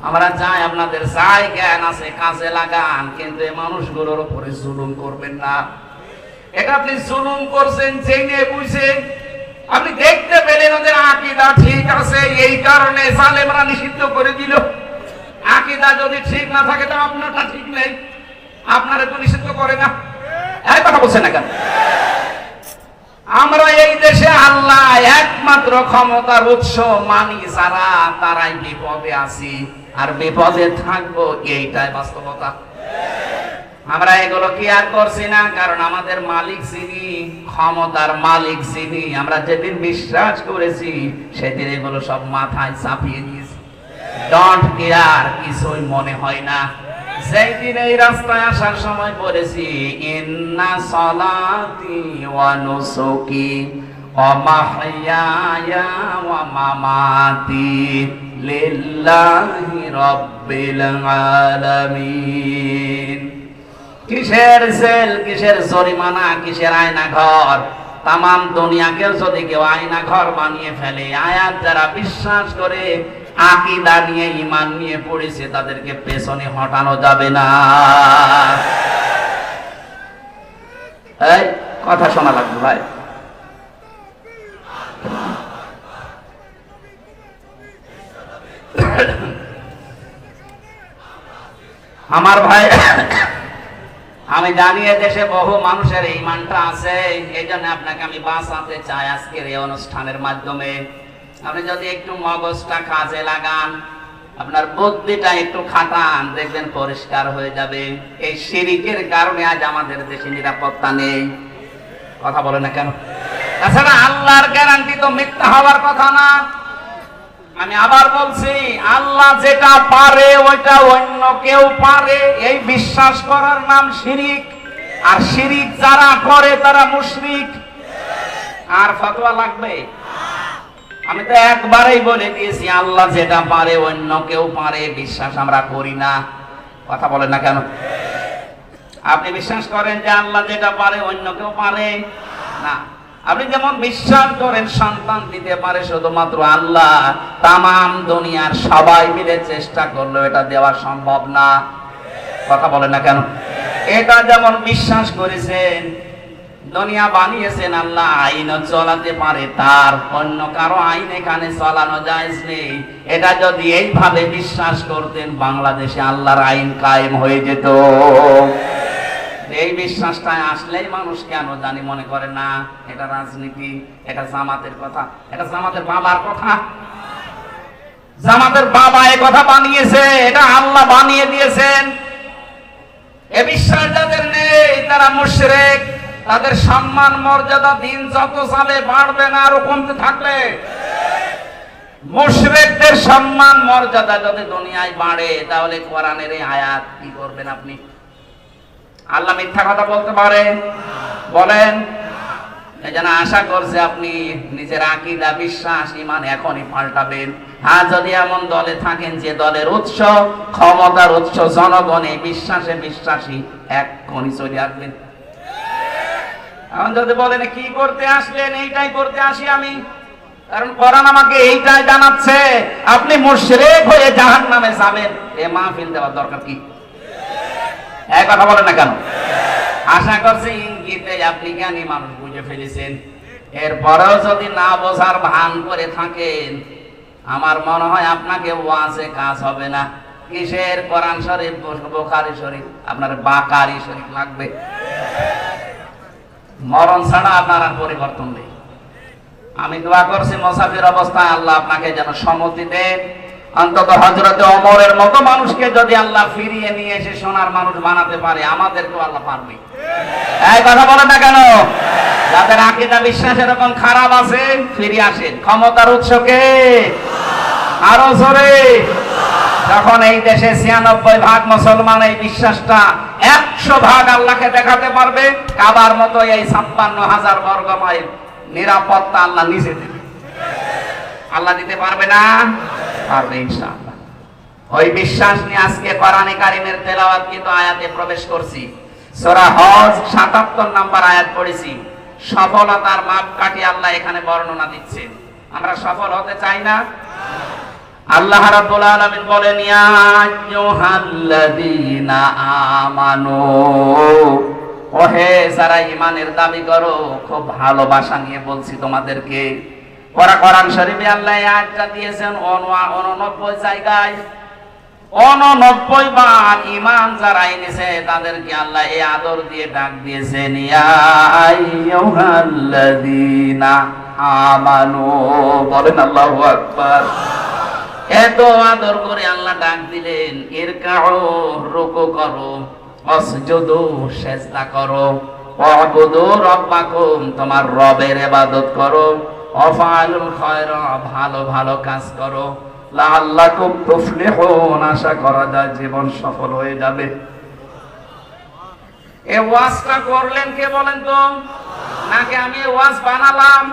Speaker 1: আমরা চাই আপনাদের যাই জ্ঞান আছে কাজে লাগান, কিন্তু এই মানুষগুলোর উপরে জুলুম করবেন না। এটা আপনি জুলুম করছেন জেনে বুঝে। আপনি দেখতে পেলেন ওদের আকীদা ঠিক আছে, এই কারণে জালেমরা নিষিদ্ধ করে দিল। আকীদা যদি ঠিক না থাকে, তো আপনারটা ঠিক নেই, আপনারা তো নিষিদ্ধ করে না। এই কথা বলছেন না কেন? আমরা এই দেশে আল্লাহ একমাত্র ক্ষমতার উৎস মানি যারা, তারাই বিপদে আছি আর বিপদে থাকবো, এইটাই বাস্তবতা। আমরা এগুলো কি আর করছি না, কারণ আমাদের মালিক যিনি, ক্ষমতার মালিক যিনি, আমরা যেদিন বিশ্বাস করেছি সেদিন এগুলো সব মাথায় চাপিয়ে দিয়েছি। ডন্ট কেয়ার, কিছুই মনে হয় না। সেই দিন এই রাস্তায় আসার সময় পড়েছি ইন্না সালাতি ওয়া নুসুকি ওয়া মাহইয়ায়া ওয়া মামাতি লিল্লাহি রাব্বিল আলামিন। কিসের জেল, কিসের জরিমানা, কিসের আয়না ঘর? তামাম দুনিয়াকে যদি কেউ আয়না ঘর বানিয়ে ফেলে, আয়াত যারা বিশ্বাস করে আকীদা নিয়ে ঈমান নিয়ে পড়েছে তাদেরকে পেছনে হটানো যাবে না। এই কথা শোনা লাগবে ভাই। আমার ভাই, আমি জানি দেশে বহু মানুষের ঈমানটা আছে, এই জন্য আপনাকে আমি বাঁচাতে চাই আজকের এই অনুষ্ঠানের মাধ্যমে। আপনি যদি একটু মগজটা কাজে লাগান, আপনার বুদ্ধিটা একটু খাটান, দেখবেন পরিষ্কার হয়ে যাবে। এই শিরকের কারণে আজ আমাদের দেশে নিরাপত্তা নেই। কথা বলে না কেন? তাছাড়া আল্লাহর গ্যারান্টি তো মিথ্যা হওয়ার কথা না। আমি আবার বলছি, আল্লাহ যেটা পারে ওইটা অন্য কেউ পারে, এই বিশ্বাস করার নাম শিরিক। আর শিরিক যারা করে তারা মুশরিক। আর ফতোয়া লাগবে? আমি তো একবারেই বলে দিয়েছি, আল্লাহ যেটা পারে অন্য কেউ পারে, বিশ্বাস আমরা করি না। কথা বলেন না কেন? আপনি বিশ্বাস করেন যে আল্লাহ যেটা পারে অন্য কেউ পারে না? আপনি যেমন বিশ্বাস করেন সন্তান দিতে পারে শুধুমাত্র আল্লাহ, তামাম দুনিয়ার সবাই মিলে চেষ্টা করলেও এটা দেওয়া সম্ভব না। কথা বলেন না কেন? এটা যেমন বিশ্বাস করেছেন দুনিয়া বানিয়েছেন আল্লাহ, আইনও চলাতে পারে তার, অন্য কারো আইন এখানে চালানো জায়েজ নেই। এটা যদি এইভাবে বিশ্বাস করতেন বাংলাদেশে আল্লাহর আইন কায়েম হয়ে যেত। এই বিশ্বাসটা আসলেই মানুষ কেন জানি মনে করে না এটা রাজনীতি, এটা জামাতের কথা, এটা জামাতের বাবার কথা। জামাতের বাবা এই কথা বানিয়েছে, এটা আল্লাহ বানিয়ে দিয়েছেন। এ বিশ্বাস যাদের নেই তারা মুশরিক। তাদের সম্মান মর্যাদা দিন যত যাবে বাড়বে না, আরো কমতে থাকবে। মুশরিকদের সম্মান মর্যাদা যদি দুনিয়ায় বাড়ে, তাহলে কোরআনের এই আয়াত কি করবেন আপনি? আল্লাহ মিথ্যা কথা বলতে পারে? বলেন। এই জন্য আশা করছে আপনি নিজের আকীদা, বিশ্বাস, ঈমান এখনই পাল্টাবেন। আর যদি এমন দলে থাকেন যে দলের উৎস, ক্ষমতার উৎস জনগণ, এই বিশ্বাসে বিশ্বাসী, এখনই চলে আসবেন। এখন যদি বলেন কি করতে আসলেন, এইটাই করতে আসি আমি, কারণ কোরআন আমাকে এইটাই জানাচ্ছে, আপনি মুশরিক হয়ে জাহান্নামে যাবেন, এ মাহফিল দেওয়ার দরকার কি? এই কথা বলেন না কেন? আশা করছি ইঙ্গিতে আপনি জ্ঞানী মানুষ বুঝে ফেলেছেন। এরপরেও যদি না বোঝার ভান করে থাকেন, আমার মনে হয় আপনাকে ওয়াজে কাজ হবে না। কিসের কোরআন শরীফ, বুখারী শরীফ, আপনার বাকারি শরীফ লাগবে। মরণ ছাড়া আপনার আর পরিবর্তন নেই। আমি দোয়া করছি মুসাফির অবস্থায় আল্লাহ আপনাকে যেন সম্মতি দেন। অন্তত হযরত ওমরের মতো মানুষকে যদি আল্লাহ ফিরিয়ে নিয়ে এসে সোনার মানুষ বানাতে পারে, আমাদেরকেও আল্লাহ পারবে। এই কথা বলেন না কেন? যাদের আকীদা বিশ্বাস এরকম খারাপ আছে, ফিরে আসেন। ক্ষমতার উৎসকে আরো জোরে। যখন এই দেশে ৯৬% মুসলমান এই বিশ্বাসটা ১০০% আল্লাহকে দেখাতে পারবে, কাবার মতো এই ৫৬,০০০ বর্গ মাইল নিরাপত্তা আল্লাহ নিজে দেবে। আল্লাহ দিতে পারবে না? পারবে ইনশাআল্লাহ। ওই বিশ্বাস নিয়ে আজকে কোরআনে কারীমের তেলাওয়াতকৃত আয়াতে প্রবেশ করছি। সূরা হজ ৭৭ নম্বর আয়াত পড়েছি। সফলতার মাপকাঠি আল্লাহ এখানে বর্ণনা দিচ্ছেন। আমরা সফল হতে চাই না? আল্লাহ রাব্বুল আলামিন বলেন, ইয়া আইয়ুহাল্লাযীনা আমানু, ওহে যারা ঈমানের দাবি করো, খুব ভালোবাসা নিয়ে বলছি তোমাদেরকে। কোরআন শরীফে আল্লাহ এই আয়াতটা দিয়েছেন ৮৯ জায়গায়। ৮৯ বার ঈমান যারা এনেছে তাদেরকে আল্লাহ এই আদর দিয়ে ডাক দিয়েছেন, ইয়া আইয়ুহাল্লাযীনা আমানু। বলেন আল্লাহু আকবার। এত আদর করে আল্লাহ ডাক দিলেন, ইরকাউ, রুকু করো, ওয়াসজুদু, সিজদা করো, ওয়াবুদু রাব্বাকুম, তোমার রবের ইবাদত করো, ওয়াফআলুল খায়রা, ভালো ভালো কাজ করো, লাআল্লাকুম তুফলিহুন, আশা করা যায় জীবন সফল হয়ে যাবে। এই ওয়াজটা করলেন কে বলেন তো? নাকি আমি ওয়াজ বানালাম?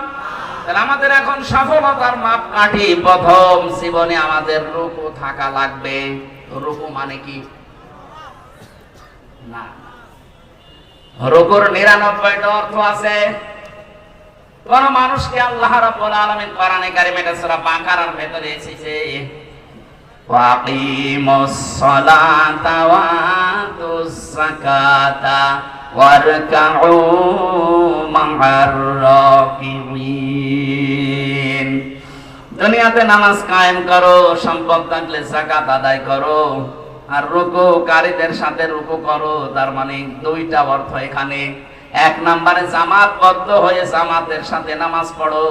Speaker 1: তাহলে আমাদের এখন সফলতার মাপকাঠি, প্রথম জীবনে আমাদের রুকু থাকা লাগবে। রুকু মানে কি? না, রুকুর ৯৯টা অর্থ আছে। কোন মানুষকে আল্লাহ রাব্বুল আলামিন কোরআনে কারিমে সূরা বাকারার ভেতরে এসেছে, ওয়াকিমুস সালাতা ওয়া আতুস যাকাতা ওয়ারকাউ মা'আর রাকিবিন। দুনিয়াতে নামাজ কায়েম করো, সম্পদ থাকলে যাকাত আদায় করো, আর রুকুকারীদের সাথে রুকু করো। তার মানে দুইটা অর্থ এখানে। এক নম্বরে জামাতবদ্ধ হয়ে জামাতের সাথে নামাজ পড়ো।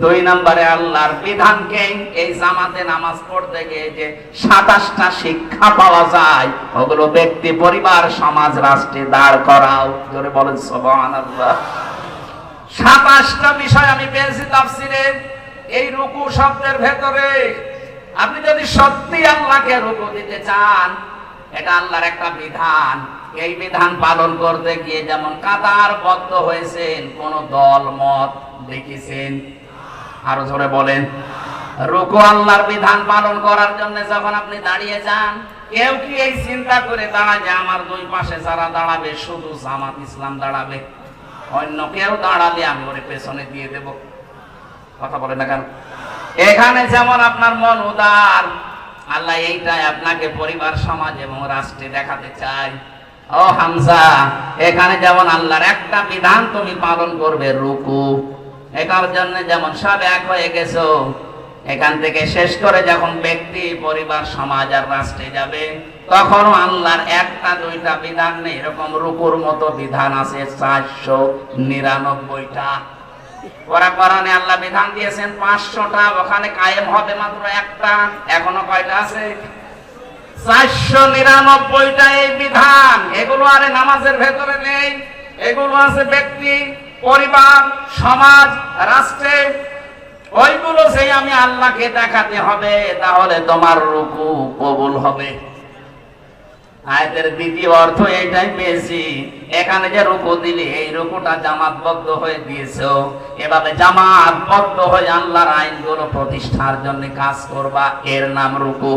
Speaker 1: দুই নম্বরে আল্লাহর বিধানকে এই জামাতে নামাজ পড়তে গিয়ে যে ২৭টা শিক্ষা পাওয়া যায়, ওগুলো ব্যক্তি, পরিবার, সমাজ, রাষ্ট্রে দাঁড় করাও। জোরে বলেন সুবহানাল্লাহ। ২৭টা বিষয় আমি পেয়েছি তাফসিরে এই রুকু শব্দের ভেতরে। আপনি যদি সত্যি আল্লাহকে রুকু দিতে চান, এটা আল্লাহর একটা বিধান। এই বিধান পালন করতে গিয়ে যেমন কাতারবদ্ধ হয়েছেন, কোন দল মত দেখেছেন? আরো জোরে বলেন। রুকু আল্লাহর বিধান পালন করার জন্য যখন আপনি দাঁড়িয়ে যান, কেউ কি এই চিন্তা করে দাঁড়ায় যে আমার দুই পাশে যারা দাঁড়াবে শুধু জামাত ইসলাম দাঁড়াবে, অন্য কেউ দাঁড়ালে আমি ওরে পেছনে দিয়ে দেব? কথা বলেন না কেন? এখানে যেমন আপনার মন উদার, আল্লাহ এইটাই আপনাকে পরিবার, সমাজ এবং রাষ্ট্রে দেখাতে চায়। ও হামজা, এখানে যেমন আল্লাহর একটা বিধান তুমি পালন করবে, রুকু, এটার জন্য যেমন সব এক হয়ে গেছো, এখান থেকে শেষ করে যখন ব্যক্তি, পরিবার, সমাজ আর রাষ্ট্রে যাবে, তখনও আল্লাহর একটা দুইটা বিধান নেই, এরকম রুকুর মতো বিধান আছে ৪৯৯টা। ওরা কোরআনে আল্লাহ বিধান দিয়েছেন ৫০০টা, ওখানে কায়েম হবে মাত্র একটা। এখনো কয়টা আছে? ৪৯৯টা এই বিধান। এগুলো আরে নামাজের ভেতরে নেই, এগুলো আছে ব্যক্তি, পরিবার, সমাজ, রাষ্ট্রে। ওইগুলো সেই আমি আল্লাহকে দেখাতে হবে, তাহলে তোমার রুকু কবুল হবে। আয়াতের দ্বিতীয় অর্থ এইটাই পেয়েছি, এখানে যে রুকু দিলে এই রুকুটা জামাতবদ্ধ হয়ে দিয়েছো, এভাবে জামাতবদ্ধ হয়ে আল্লাহর আইনগুলো প্রতিষ্ঠার জন্য কাজ করবা, এর নাম রুকু।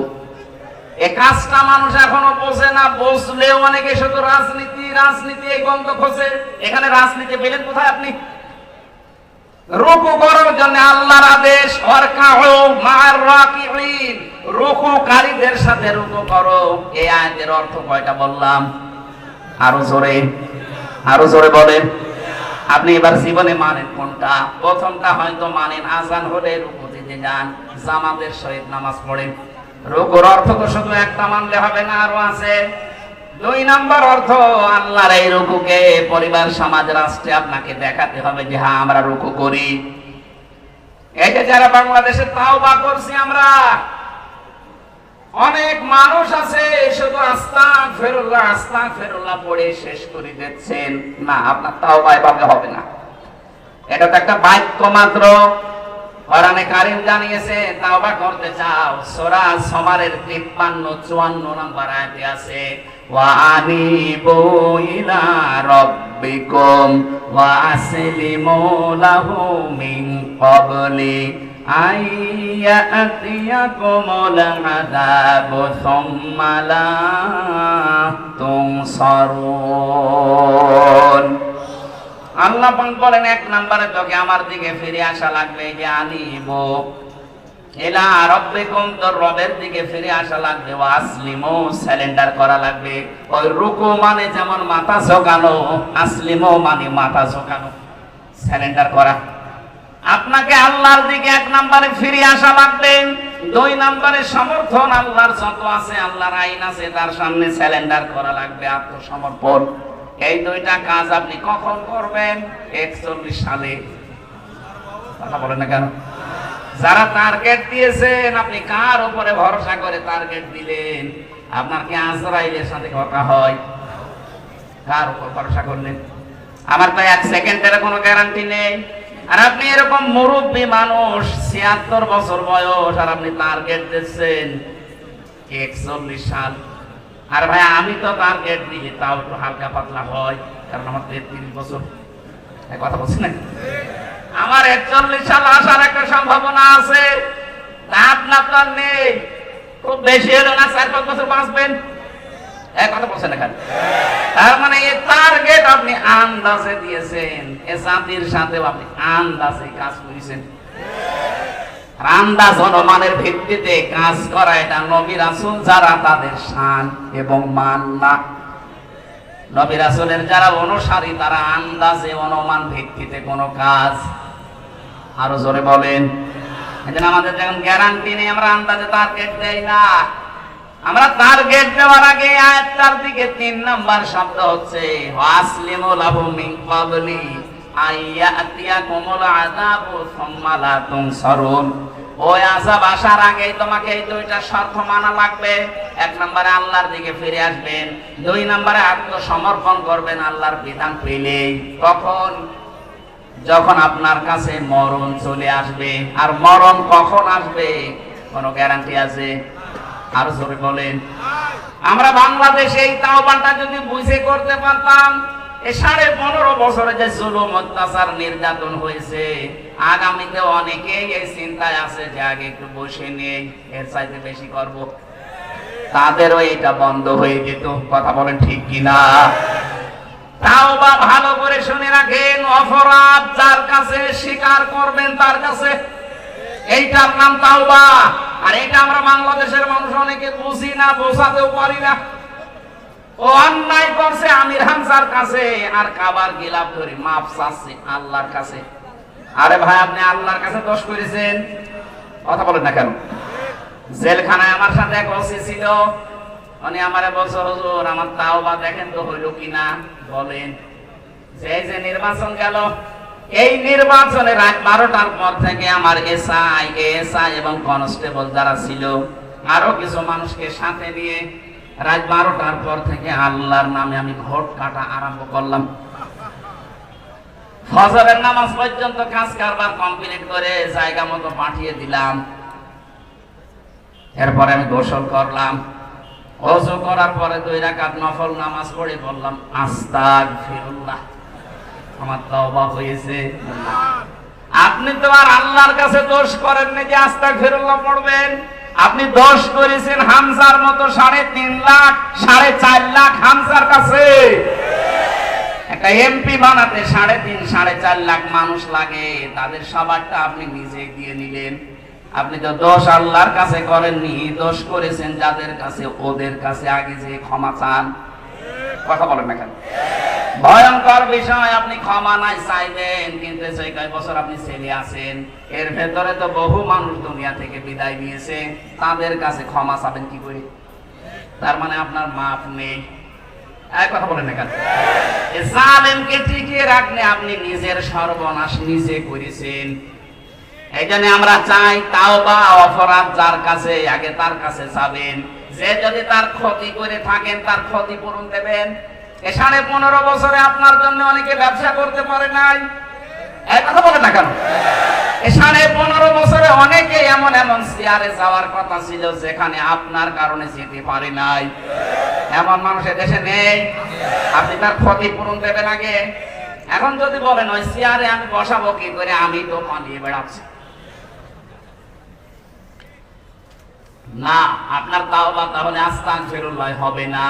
Speaker 1: এই কাজটা মানুষ এখনো বোঝে না, বুঝলেও অনেকে শুধু রাজনীতি রাজনীতি এই গন্ধ খোঁজে। এখানে রাজনীতি পেলেন কোথায় আপনি? রুকু করার জন্য আল্লাহর আদেশ, ওয়ারকাউ মা'আর রাকিবিন, রুকুকারীদের সাথে রুকু করো। এই আয়াতের অর্থ কয়টা বললাম? আরো জোরে বলেন। আপনি এবার জীবনে মানেন কোনটা? প্রথমটা হয়তো মানেন, আযান হলে রুকু দিতে যান, জামাতের সহিত নামাজ পড়েন। রুকুর অর্থ তো শুধু একটা মানলে হবে না, আরো আছে। দুই নাম্বার অর্থ, আল্লাহর এই রুকুকে পরিবার, সমাজ, রাষ্ট্রে আপনাকে দেখাতে হবে যে হ্যাঁ আমরা রুকু করি। এই যে যারা বাংলাদেশে তাওবা করছি আমরা, অনেক মানুষ আছে শুধু আস্তাগফিরুল্লাহ আস্তাগফিরুল্লাহ পড়ে শেষ করে দিচ্ছেন। না, আপনার তাওবা এভাবে হবে না। এটা তো একটা বাক্য মাত্র। কোরআনে কারীম জানিয়েছে, তাওবা করতে চাও, সূরা সমারের ৫৩-৫৪ নম্বর আয়াতে আছে, ওয়া আনিবু ইলা রাব্বিকুম ওয়া আসলিমু লাহু মিন ক্বাবলি আইয়াতিয়াকুমুল আযাবু সুম্মা লা তুনসারুন। আল্লাহ পাক বলেন, এক নম্বরে তোকে আমার দিকে ফিরে আসা লাগবে, যে আনিবু ইলা রাব্বিকুম, তোর রবের দিকে ফিরে আসা লাগবে, ওয়া আসলিমু, সারেন্ডার করা লাগবে। ওই রুকু মানে যেমন মাথা ঝোঁকানো, আসলিমু মানে মাথা ঝোঁকানো, সারেন্ডার করা। আপনাকে আল্লাহর দিকে এক নম্বরে ফিরে আসা লাগবে। দুই নম্বরে সমর্থন, আল্লাহর যত আছে, আল্লাহর আইন আছে, তার সামনে সারেন্ডার করা লাগবে, আত্মসমর্পণ। এই দুইটা কাজ আপনি কখন করবেন? ৪১ সালে। কথা বলেন না কেন? যারা টার্গেট দিয়েছেন, আপনি কার উপরে ভরসা করে টার্গেট দিলেন? আপনার কি আজরাইলের সাথে কথা হয়? কার উপর ভরসা করলেন? আমার তো ১ সেকেন্ডের কোনো গ্যারান্টি নেই। আর আপনি এরকম মুরব্বী মানুষ ৭৬ বছর বয়স, আর আপনি টার্গেট দিচ্ছেন ৪১ সাল। আর ভাই আমি তো টার্গেট দিই তাও একটু হালকা পাতলা হয়, কারণ আমার ৩৩ বছর। কথা বলছি না, আমার ৪১ সাল আসার একটা সম্ভাবনা আছে। আপনার তো নেই, খুব বেশি হলো না ৪-৫ বছর বাঁচবেন। কথা বলছেন এখানে। তার মানে এই টার্গেট আপনি আন্দাজে দিয়েছেন, এ জাতির সাথেও আপনি আন্দাজে কাজ করেছেন। আন্দাজ অনুমানের ভিত্তিতে কাজ করা এটা নবী রাসূল যারা তাদের শান এবং মান না। নবী রাসূলের যারা অনুসারী তারা আন্দাজে অনুমান ভিত্তিতে কোনো কাজ। আরো জোরে বলেন। এজন্য আমাদের যখন গ্যারান্টি নেই আমরা আন্দাজে টার্গেট দেই না। আমরা টার্গেট দেওয়ার আগে আয়াতটার দিকে ৩ নাম্বার শব্দ হচ্ছে ওয়াসলিমু লাহুম মিন ক্বাবলি আইয়াতিয়াকুমুল আযাবু সুম্মা লা তুনসারুন। ওই আযাব আসার আগে তোমাকে এই দুইটা শর্ত মানা লাগবে। ১ নম্বরে আল্লাহর দিকে ফিরে আসবেন, ২ নম্বরে আত্মসমর্পণ করবেন আল্লাহর বিধান পেলেই। কখন? যখন আপনার কাছে মরণ চলে আসবে। আর মরণ কখন আসবে কোনো গ্যারান্টি আছে? আর জোরে বলেন। আমরা বাংলাদেশে এই তাওবাটা যদি বুঝে করতে পারতাম, এই ১৫.৫ বছরে যে জুলুম অত্যাচার নির্যাতন হয়েছে, আগামীতে অনেকেই এই চিন্তায় আছে যে আগে একটু বসে নেই, এর চাইতে বেশি করব, তাদেরও এটা বন্ধ হয়ে যেত। কথা বলেন ঠিক কিনা? তাওবা ভালো করে শুনে রাখেন, অপরাধ যার কাছে স্বীকার করবেন তার কাছে, এইটার নাম তাওবা। আর এটা আমরা বাংলাদেশের মানুষ অনেকে বুঝি না, বোঝাতেও পারি না। ও অন্যায় করছে আমির হামজার কাছে, আর কাবার গিলাফ ধরে মাপ চাচ্ছে আল্লাহর কাছে। আরে ভাই আপনি আল্লাহর কাছে দোষ করেছেন, কথা বলেন না কেন? জেলখানায় আমার সাথে এক ওসি ছিল, উনি আমারে বলছে হুজুর আমার তাওবা দেখেন তো হইল কিনা। বলেন। যে নির্বাচন গেল, এই নির্বাচনে রাত ১২টার পর থেকে আমার এসআই এবং কনস্টেবল যারা ছিল আরো কিছু মানুষকে সাথে নিয়ে রাত ১২টার পর থেকে আল্লাহর নামে আমি ভোট কাটা আরম্ভ করলাম। ফজরের নামাজ পর্যন্ত কাজ কারবার কমপ্লিট করে জায়গা মতো পাঠিয়ে দিলাম। এরপরে আমি গোসল করলাম, ওযু করার পরে ২ রাকাত নফল নামাজ পড়ে বললাম আস্তাগফিরুল্লাহ, আমার তওবা হয়েছে। আপনি তো আর আল্লাহর কাছে দোষ করেননি যে আস্তাগফিরুল্লাহ পড়বেন, আপনি দোষ করেছেন হামজার মতো ৩.৫ লাখ ৪.৫ লাখ হামজার কাছে। একটা এমপি বানাতে ৩.৫-৪.৫ লাখ মানুষ লাগে, তাদের সবারটা আপনি নিজে দিয়ে নিলেন। আপনি তো দোষ আল্লাহর কাছে করেননি, দোষ করেছেন যাদের কাছে, ওদের কাছে আগে যে ক্ষমা চান। কথা বলেন না কেন? ভয়ঙ্কর বিষয়, আপনি ক্ষমা নাই চাইবেন, কিন্তু সেই কয়েক বছর আপনি ছেলে আছেন, এর ভেতরে তো বহু মানুষ দুনিয়া থেকে বিদায় নিয়েছে, তাদের কাছে ক্ষমা চাবেন কি করে? তার মানে আপনার মাফ নেই। কথা বলেন না কেন? জালেমকে টিকিয়ে রাখলে আপনি নিজের সর্বনাশ নিজে করেছেন। এই জন্য আমরা চাই তাওবা, অপরাধ যার কাছে আগে তার কাছে যাবেন। যে যদি তার ক্ষতি করে থাকেন তার ক্ষতিপূরণ দেবেন। এই ১৫.৫ বছরে আপনার জন্য অনেকে ব্যবসা করতে পারে নাই, কথা বলেন না কেন? এই ১৫.৫ বছরে অনেকে এমন এমন চেয়ারে যাওয়ার কথা ছিল যেখানে আপনার কারণে যেতে পারে নাই। এমন মানুষ দেশে নেই, আপনি তার ক্ষতিপূরণ দেবেন আগে। এখন যদি বলেন ওই চেয়ারে আমি বসাবো কি করে, আমি তো পালিয়ে বেড়াচ্ছি, না, আপনার তাওবা তাহলে আস্তাগফিরুল্লাহ হবে না।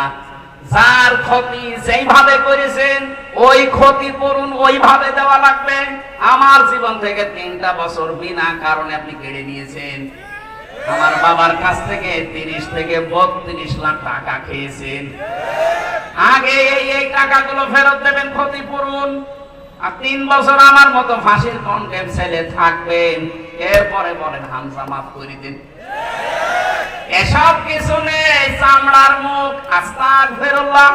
Speaker 1: যার ক্ষতি যেইভাবে করেছেন ওই ক্ষতিপূরণ ওইভাবে দেওয়া লাগবে। আমার জীবন থেকে ৩টা বছর বিনা কারণে আপনি কেড়ে নিয়েছেন। আমার বাবার কাছ থেকে ৩০ থেকে ৩২ লাখ টাকা খেয়েছেন। আগে এই টাকাগুলো ফেরত দেবেন ক্ষতিপূরণ, আর ৩ বছর আমার মতো ফাঁসির কন্টেম ছেলে থাকবেন। এরপরে বলেন হামজা মাফ করে দিন। এসব কিছু নেই, চামড়ার মুখ, আস্তাগফিরুল্লাহ,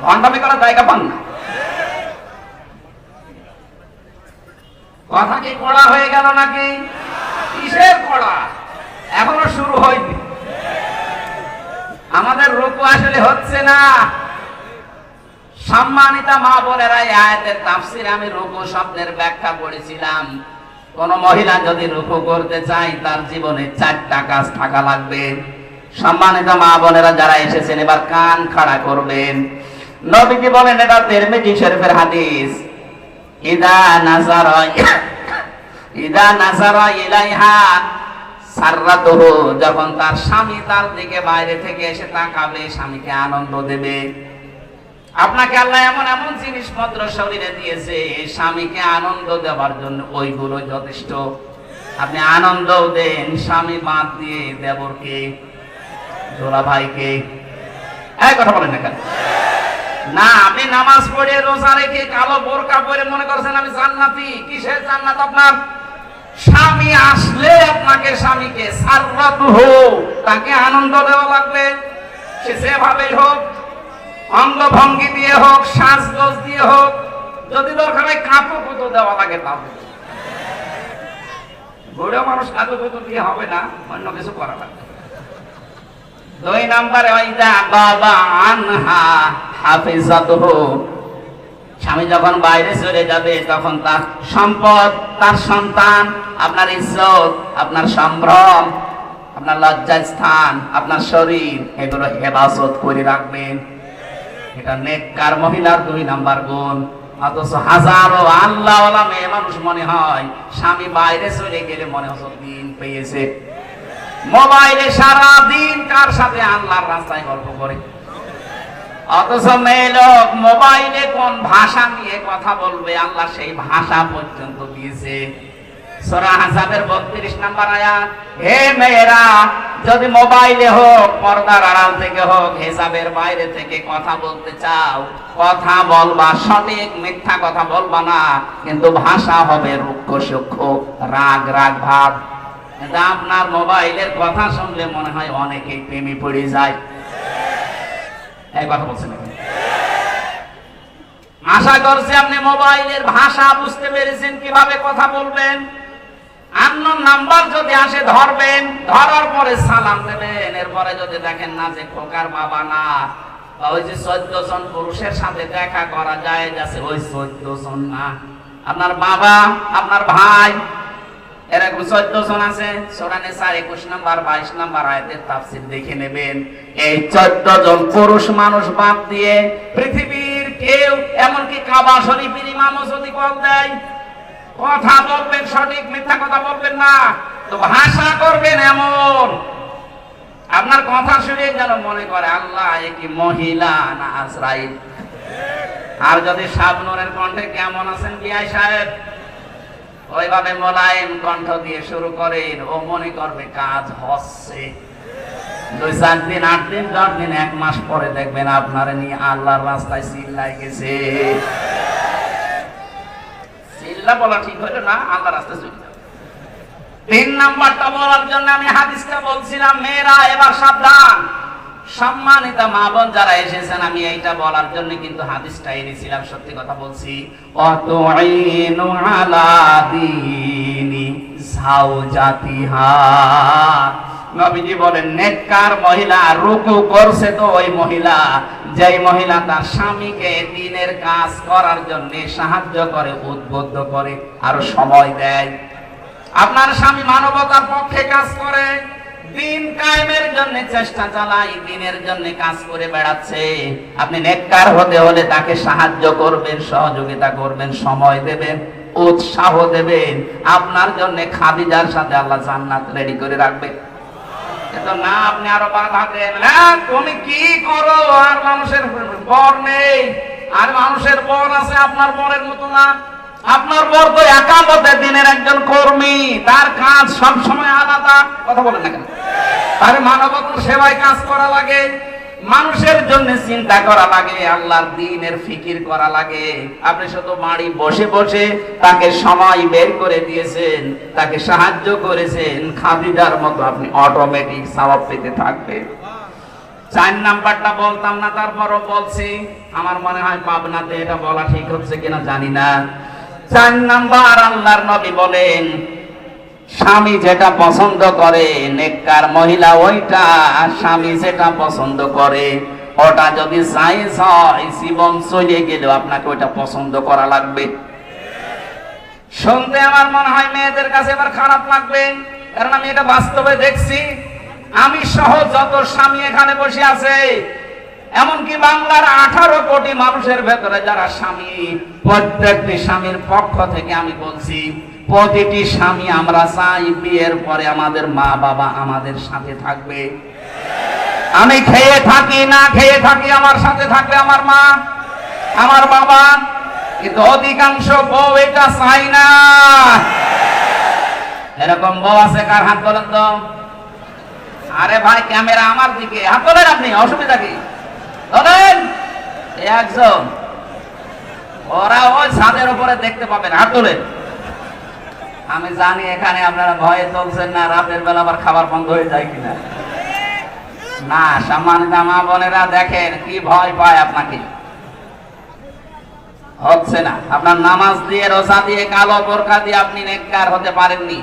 Speaker 1: ভণ্ডামি করার জায়গা পান না। কথা কি কড়া হয়ে গেল নাকি? কিসের কড়া? এখনো শুরু হয়নি। আমাদের রুকু আসলে হচ্ছে না। সম্মানিত মা বোনেরা, এই আয়াতের তাফসিরে আমি রুকু শব্দের ব্যাখ্যা করেছিলাম। কোন মহিলা যদি রুকু করতে চায় তার জীবনে 4টা কাজ থাকা লাগবে। সম্মানিত মা বোনেরা যারা এসেছেন এবার কান খাড়া করবেন। নবীজি বলেন, এটা তিরমিজি শরীফের হাদিস, ইদা নাযারা ইলাইহা সাররাতুহু, যখন তার স্বামী তার দিকে বাইরে থেকে এসে তাকাবে, স্বামীকে আনন্দ দেবে। আপনাকে আল্লাহ এমন এমন জিনিসপত্র শরীরে দিয়েছে, স্বামীকে আনন্দ দেওয়ার জন্য ওইগুলো যথেষ্ট। আপনি আনন্দ দেন স্বামী বাদ দিয়ে, দেবরকে, দোলা ভাইকে। এই কথা বলেন না কেন? না, আপনি নামাজ পড়ে রোজা রেখে কালো বোরকা পরে মনে করছেন আমি জান্নাতি। কিসের জান্নাত? আপনার স্বামী আসলে আপনাকে, স্বামীকে সাররাতুহু, তাকে আনন্দ দেওয়া লাগবে। সে যেভাবে হোক, অঙ্গভঙ্গি দিয়ে হোক, সাজগোজ দিয়ে হোক, যদি দরকার হয় কাপড় কুতো দেওয়া লাগে তাও। বুড়ো মানুষ কাপড় কুতো দিয়ে হবে না, অন্য কিছু করা লাগবে। 2 নম্বরে ওয়াইদা বাবা আনহা হাফিজাতুহু, স্বামী যখন বাইরে চলে যাবে তখন তার সম্পদ, তার সন্তান, আপনার ইজ্জত, আপনার সম্ভ্রম, আপনার লজ্জাস্থান, আপনার শরীর, এগুলো হেফাজত করে রাখবেন। এটা নেককার মহিলার 2 নাম্বার গুণ। অথচ হাজারো আল্লাহওয়ালা মেয়ে মানুষ মনে হয় স্বামী বাইরে চলে গেলে মনে হচ্ছে দিন পেয়েছে। মোবাইলে সারা দিন কার সাথে আল্লাহর রাস্তায় গল্প করে। অথচ মেয়ে লোক মোবাইলে কোন ভাষা নিয়ে কথা বলবে আল্লাহ সেই ভাষা পর্যন্ত দিয়েছে। সূরা আহজাবের 32 নম্বর আয়াত, হে মেয়েরা, যদি মোবাইলে হোক, পর্দার আড়াল থেকে হোক, হিজাবের বাইরে থেকে কথা বলতে চাও, কথা বলবা সঠিক, মিথ্যা কথা বলবা না, কিন্তু ভাষা হবে রুক্ষ সূক্ষ্ম, রাগ রাগ ভাব। কিন্তু আপনার মোবাইলের কথা শুনলে মনে হয় অনেকেই প্রেমে পড়ে যায়। এই কথা বলছেন নাকি? আশা করছি আপনি মোবাইলের ভাষা বুঝতে পেরেছেন, কিভাবে কথা বলবেন। আননোন নাম্বার যদি আসে ধরবেন, ধরার পরে সালাম দেবেন। এরপরে যদি দেখেন না যে খোকার বাবা না, ওই যে 14 জন পুরুষের সাথে দেখা করা যায় যাচ্ছে, ওই 14 জন না, আপনার বাবা, আপনার ভাই, এরকম 14 জন আছে। সূরা নিসা 21 নম্বর 22 নম্বর আয়াতের তাফসীর দেখে নেবেন। এই 14 জন পুরুষ মানুষ বাদ দিয়ে পৃথিবীর কেউ, এমনকি কাবা শরীফের ইমামও যদি কল দেয়, কথা বলবেন সঠিক, মিথ্যা কথা বলবেন না। তো ভাষা করবেন এমন আপনার কথা শুনে যেন মনে করে আল্লাহ এ কি মহিলা না আজরাইল। আর যদি শাবনূরের কণ্ঠে কেমন আছেন বিআই সাহেব, ওইভাবে মোলায়েম কণ্ঠ দিয়ে শুরু করেন, ও মনে করবে কাজ হচ্ছে। 2-4 দিন, 8 দিন, 10 দিন, 1 মাস পরে দেখবেন আপনারা নিয়ে আল্লাহর রাস্তায় চিল্লাই গেছে। চিল্লা বলা ঠিক হলো না, আল্লাহর রাস্তায় চলে যাবে। 3 নাম্বারটা বলার জন্য আমি হাদিসটা বলছিলাম। মেয়েরা এবার সাবধান। সম্মানিত মা বোন যারা এসেছেন, আমি এইটা বলার জন্য কিন্তু হাদিসটা এনেছিলাম। সত্যি কথা বলছি, অতুইনু আলা দীনি যাওজাতিহা। নবীজি বলেন, নেককার মহিলা রুকু করছে তো ওই মহিলা, যেই মহিলা তার স্বামীকে দ্বীনের কাজ করার জন্য সাহায্য করে, উদ্বুদ্ধ করে, আর সময় দেয়। আপনার স্বামী মানবতার পক্ষে কাজ করে, দিন কায়েমের জন্য চেষ্টা চালায়, দিনের জন্য কাজ করে বেড়াচ্ছে। আপনি নেককার হতে হলে তাকে সাহায্য করবেন, সহযোগিতা করবেন, সময় দেবেন, উৎসাহ দেবেন। আপনার জন্য খাদিজার সাথে আল্লাহ জান্নাত রেডি করে রাখবে। কিন্তু না, আপনি আরো বাধা দেন, তুমি কি করো, আর মানুষের বর নেই, আর মানুষের বর আছে, আপনার বরের মতো না। আপনার বর তো একামতে দিনের একজন কর্মী, তার কাজ সব সময় আলাদা। কথা বলেন না কেন? তার মানবতার সেবায় কাজ করা লাগে, মানুষের জন্য চিন্তা করা লাগে, আল্লাহর দ্বীনের ফিকির করা লাগে। আপনি শুধু বাড়ি বসে বসে তাকে সময় বের করে দিয়েছেন, তাকে সাহায্য করেছেন, খাদিজার মতো আপনি অটোমেটিক সওয়াব পেতে থাকবেন। 4 নাম্বারটা বলতাম না, তারপরও বলছি। আমার মনে হয় পাবনাতে এটা বলা ঠিক হচ্ছে কিনা জানি না। 4 নাম্বার, আল্লাহর নবী বলেন, স্বামী যেটা পছন্দ করে, নেককার মহিলা ওইটা স্বামী যেটা পছন্দ করে, ওটা যদি জায়েজ হয়, জীবন চলে গেলেও আপনাকে ওটা পছন্দ করা লাগবে। শুনতে আমার মনে হয় মেয়েদের কাছে এবার খারাপ লাগবে, কারণ আমি এটা বাস্তবে দেখছি। আমি সহ যত স্বামী এখানে বসে আছে, এমনকি বাংলার 18 কোটি মানুষের ভেতরে যারা স্বামী, প্রত্যেকটি স্বামীর পক্ষ থেকে আমি বলছি, প্রতিটি স্বামী আমরা চাই বিয়ের পরে আমাদের মা বাবা আমাদের সাথে থাকবে। আমি খেয়ে থাকি না খেয়ে থাকি, আমার সাথে থাকবে আমার মা, আমার বাবা। কিন্তু অধিকাংশ বউ এটা চাই না। এরকম বউ আছে কার? হাত তোলেন তো। আরে ভাই, ক্যামেরা আমার দিকে, হাত তোলেন আপনি, অসুবিধা কি? তোলেন একজন। ওরা ওই ছাদের উপরে দেখতে পাবেন, হাত তোলেন। আমি জানি এখানে আপনারা ভয়ে তুলছেন না, রাতের বেলা আবার খাবার বন্ধ হয়ে যায় কিনা। না, সম্মানিত মা বোনেরা, দেখেন কি ভয় পায় আপনাকে। হচ্ছে না, আপনার নামাজ দিয়ে, রোজা দিয়ে, কালো বোরকা দিয়ে আপনি নেককার হতে পারেননি।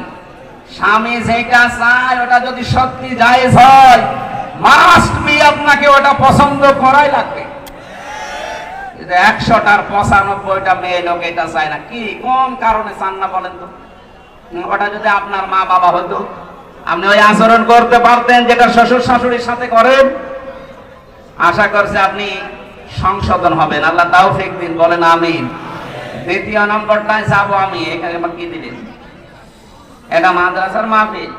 Speaker 1: স্বামী যেটা চায় ওটা যদি সত্যি জায়েজ হয়, মাস্ট বি আপনাকে ওটা পছন্দ করাই লাগবে। 100টার 95টা মেয়ে লোক এটা চায় না। কি কোন কারণে চান না বলেন তো? ওটা যদি আপনার মা বাবা হতো, আপনি ওই আচরণ করতে পারতেন যেটা শ্বশুর শাশুড়ির সাথে করেন। আশা করছি আপনি সংশোধন হবেন। আল্লাহ তৌফিক দিন, বলেন আমিন। দ্বিতীয় নম্বরটায় যাবো আমি। এখানে কি দিলেন? এটা মাদ্রাসার মাহফিল,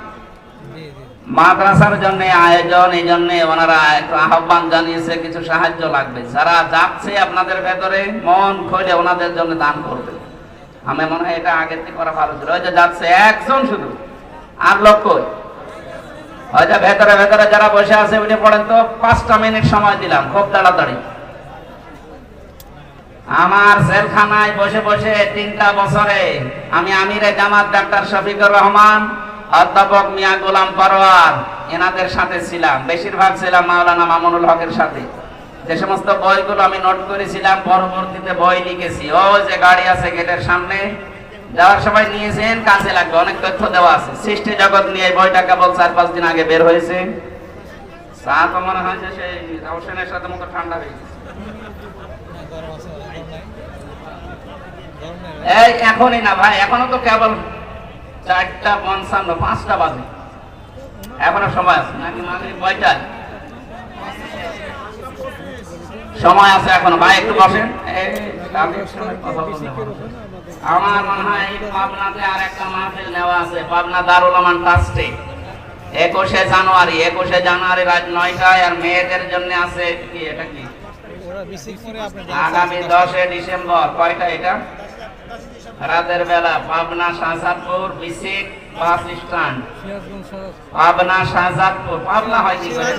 Speaker 1: মাদ্রাসার জন্য আয়োজন। এই জন্য ওনারা একটু আহ্বান জানিয়েছে, কিছু সাহায্য লাগবে। যারা যাচ্ছে আপনাদের ভেতরে মন খুলে ওনাদের জন্য দান করবে। আমি মনে হয় এটা আগের থেকে করা ভালো ছিল। ওই যে যাচ্ছে একজন শুধু, আর লোক কই? ওই যে ভেতরে ভেতরে যারা বসে আছে উঠে পড়েন তো। 5টা মিনিট সময় দিলাম, খুব তাড়াতাড়ি। আমার জেলখানায় বসে বসে 3টা বছরে আমি আমিরে জামাত ডাক্তার শফিকুর রহমান, অধ্যাপক মিয়া গোলাম পরোয়ার এনাদের সাথে ছিলাম। বেশিরভাগ ছিলাম মাওলানা মামুনুল হকের সাথে। যে সমস্ত বইগুলো আমি নোট করেছিলাম, পরবর্তীতে বই লিখেছি। ওই যে গাড়ি আছে গেটের সামনে, যাওয়ার সময় নিয়েছেন, কাছে লাগবে, অনেক তথ্য দেওয়া আছে। সৃষ্টি জগৎ নিয়ে এই বইটা কেবল 4-5 দিন আগে বের হয়েছে। চা তো মনে হয় যে সেই রওশনের সাথে মতো ঠান্ডা হয়ে গেছে। এই এখনই না ভাই, এখনো তো কেবল 4:55, 5টা বাজে, এখনো সময় আছে নাকি? মাগরিব 5টায় সময় আছে এখনো। ভাই একটু বসেন। আমার মনে হয় পাবনাতে আর একটা মাহফিল নেওয়া আছে, পাবনা দারুল আমান ট্রাস্টে। 21শে জানুয়ারি রাত 9টায়। আর মেয়েদের জন্য আছে কি, এটা কি আগামী 10শে ডিসেম্বর। কয়টা এটা? রাতের বেলা পাবনা শাহজাদপুর বিসিক বাস স্ট্যান্ড। পাবনা শাহজাদপুর, পাবনা হয় কি করে?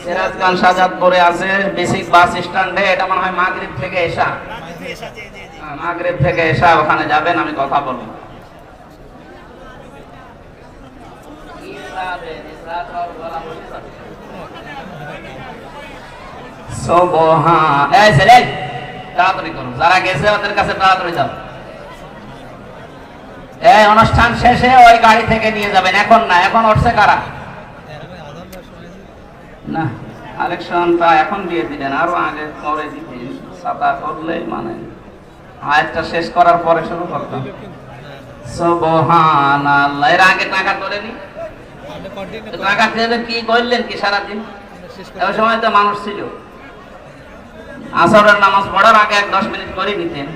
Speaker 1: সিরাজগঞ্জ শাহজাদপুরে আছে বিসিক বাস স্ট্যান্ডে। এটা মনে হয় মাগরিব থেকে এশা, মাগরিব থেকে এশা। ওখানে যাবেন, আমি কথা বলবো। তাড়াতাড়ি করুন, যারা গেছে ওদের কাছে তাড়াতাড়ি যাও। এই অনুষ্ঠান শেষে ওই গাড়ি থেকে নিয়ে যাবেন। এখন না, এখন উঠছে কারা? না, কালেকশনটা এখন দিয়ে দিলেন, আরো আগে করে দিতেন। সাদা করলে মানে আয়াতটা শেষ করার পরে শুরু করতাম। সুবহানাল্লাহ। এর আগে টাকা তোলেনি? টাকা খেয়ে কি করলেন কি সারাদিন? ওই সময় তো মানুষ ছিল। আসরের নামাজ পড়ার আগে 10 মিনিট করে নিতেন।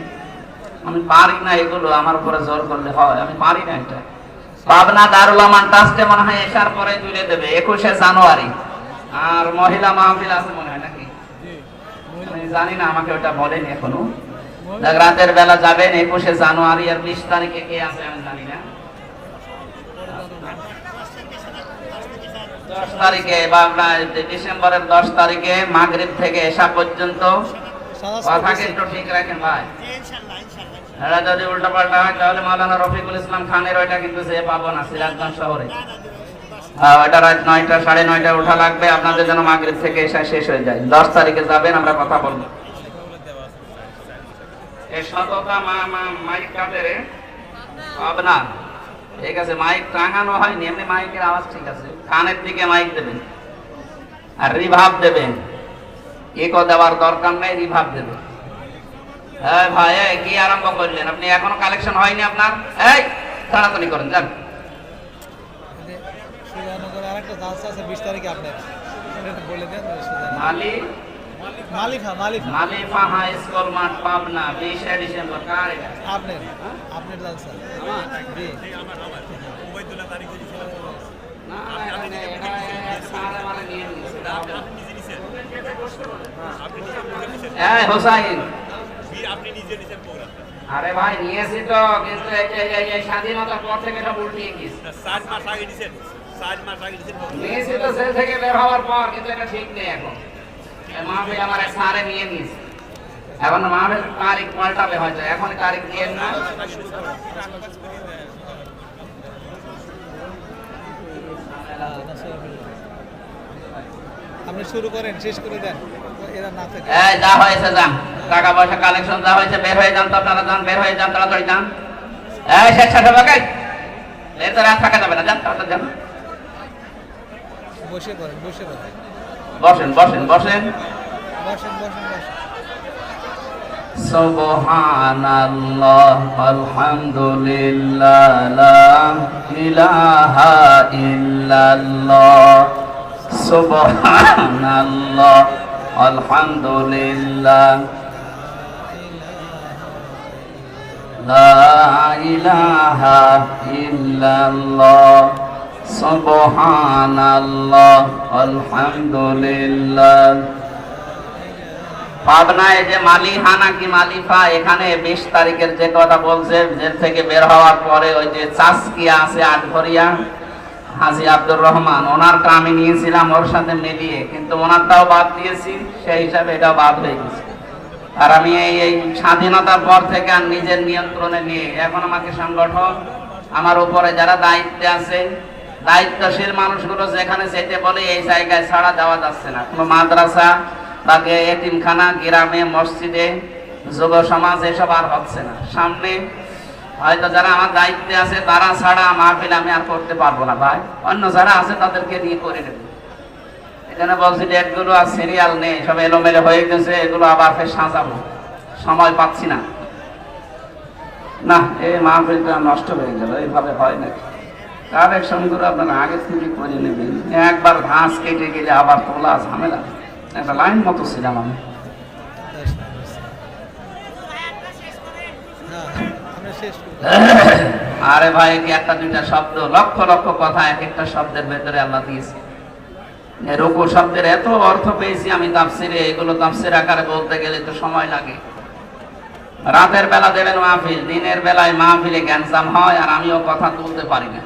Speaker 1: আমি পারি না এগুলো, আমার উপরে জোর করলে হয়, আমি পারি না এটা। পাবনা দারুল আমান ট্রাস্টে মনে হয় এশার পরে তুলে দেবে 21শে জানুয়ারি। আর মহিলা মাহফিল আছে মনে হয় নাকি, আমি জানি না, আমাকে ওটা বলেনি এখনো। রাতের বেলা যাবেন 21শে জানুয়ারি। আর 20 তারিখে কে আছে আমি জানি না। 10 তারিখে বা ডিসেম্বরের 10 তারিখে মাগরিব থেকে এশা পর্যন্ত। কথাকে একটু ঠিক রাখেন ভাই। এটা যদি উল্টা পাল্টা হয় তাহলে মাওলানা রফিকুল ইসলাম খানের ওইটা কিন্তু সে পাবো না, সিরাজগঞ্জ শহরে। ওইটা রাত 9টা 9:30 ওঠা লাগবে আপনাদের জন্য, মাগরিব থেকে এশা শেষ হয়ে যায়। 10 তারিখে যাবেন, আমরা কথা বলবো। এই শততা মাইক কাটে রে পাবনা। ঠিক আছে, মাইক টাঙানো হয়নি, এমনি মাইকের আওয়াজ ঠিক আছে। কানের দিকে মাইক দেবেন। আর রিভাব দেবেন, ইকো দেওয়ার দরকার নেই, রিভাব দেবেন। এই ভাই, এই কি আরম্ভ করলেন আপনি? এখনো কালেকশন হয়নি আপনার? এই তাড়াতাড়ি করেন, যান।
Speaker 2: সুজানগরে আরেকটা জালসা আছে 20 তারিখে, আপনার বলে দেন।
Speaker 1: মালিফা হাই স্কুল মাঠ, পাবনা, 20 ডিসেম্বর। কার এটা?
Speaker 2: আপনার জালসা। জি ওবাইদুল্লাহ তারিখ দিয়েছিল।
Speaker 1: না এটা সারা মানে নিয়ে নিছে।
Speaker 2: আপনি নিজে নিছেন?
Speaker 1: এই হোসাইন,
Speaker 2: আপনি নিজে নিছেন প্রোগ্রাম?
Speaker 1: আরে ভাই নিয়েছি তো, কিন্তু এই স্বাধীনতার পর থেকে সব উল্টিয়ে গেছে।
Speaker 2: 7 মাস আগে নিছেন? 7 মাস আগে নিছেন?
Speaker 1: নিয়েছি তো জেল থেকে বের হওয়ার পর, কিন্তু এটা ঠিক নেই এখন। মাহফিল আমার এক সারে নিয়ে নিয়েছে, এখন মাহফিল তারিখ পাল্টাবে হয়তো, এখন তারিখ দিয়ে না।
Speaker 2: আপনি শুরু করেন, শেষ করে দেন। এরা না থাকে।
Speaker 1: এই যা হয়েছে যান, টাকা পয়সা কালেকশন যা হয়েছে বের হয়ে যান তো, আপনারা যান, বের হয়ে যান, তাড়াতাড়ি যান। এই স্বেচ্ছাসেবক, এর তো রাত থাকা যাবে না, যান তাড়াতাড়ি যান।
Speaker 2: বসে পড়েন, বসে পড়েন।
Speaker 1: বসেন বসেন বসেন।
Speaker 2: বসেন বসেন বসেন।
Speaker 1: সুবহানাল্লাহ আলহামদুলিল্লাহ লা ইলাহা ইল্লাল্লাহ। সুবহানাল্লাহ আলহামদুলিল্লাহ লা ইলাহা ইল্লাল্লাহ। সুবহানাল্লাহ আলহামদুলিল্লাহ। পাবনায় যে মালিহানা কি মালিফা, এখানে 20 তারিখের যে কথা বলছে, জেল থেকে বের হওয়ার পরে ওই যে চাষকিয়া আছে আটঘরিয়া, হাজী আব্দুর রহমান, ওনারটা আমি নিয়েছিলাম ওর সাথে মিলিয়ে, কিন্তু ওনারটাও বাদ দিয়েছি, সেই হিসাবে এটাও বাদ হয়ে গেছে। আর আমি এই স্বাধীনতার পর থেকে আর নিজের নিয়ন্ত্রণে নিয়ে, এখন আমাকে সংগঠন, আমার উপরে যারা দায়িত্বে আছে, দায়িত্বশীল মানুষগুলো যেখানে যেতে বলে এই জায়গায় ছাড়া যাওয়া যাচ্ছে না। কোনো মাদ্রাসা বা এতিমখানা, গ্রামে, মসজিদে, যুব সমাজ এসব আর হচ্ছে না। সামনে হয়তো যারা আমার দায়িত্বে আছে তারা ছাড়া মাহফিল আমি আর করতে পারবো না ভাই, অন্য যারা আছে তাদেরকে নিয়ে করে নেব। এখানে বলছি ডেটগুলো আর সিরিয়াল নেই, সব এলোমেলো হয়ে গেছে, এগুলো আবার ফের সাজাবো, সময় পাচ্ছি না। না, এই মাহফিলটা নষ্ট হয়ে গেল, এইভাবে হয় নাকি? কালেকশন গুলো আপনারা আগে থেকে করে নেবেন, একবার ঘাস কেটে গেলে আবার তোলা ঝামেলা। একটা লাইন মতো ছিলাম আমি। আরে ভাই, কি একটা দুইটা শব্দ, লক্ষ লক্ষ কথা এক একটা শব্দের ভেতরে আল্লাহ দিয়েছে। রুকু শব্দের এত অর্থ পেয়েছি আমি তাফসিরে, এগুলো তাফসির আকারে বলতে গেলে তো সময় লাগে। রাতের বেলা দেবেন মাহফিল, দিনের বেলায় মাহফিলে গ্যাঞ্জাম হয় আর আমিও কথা তুলতে পারি না।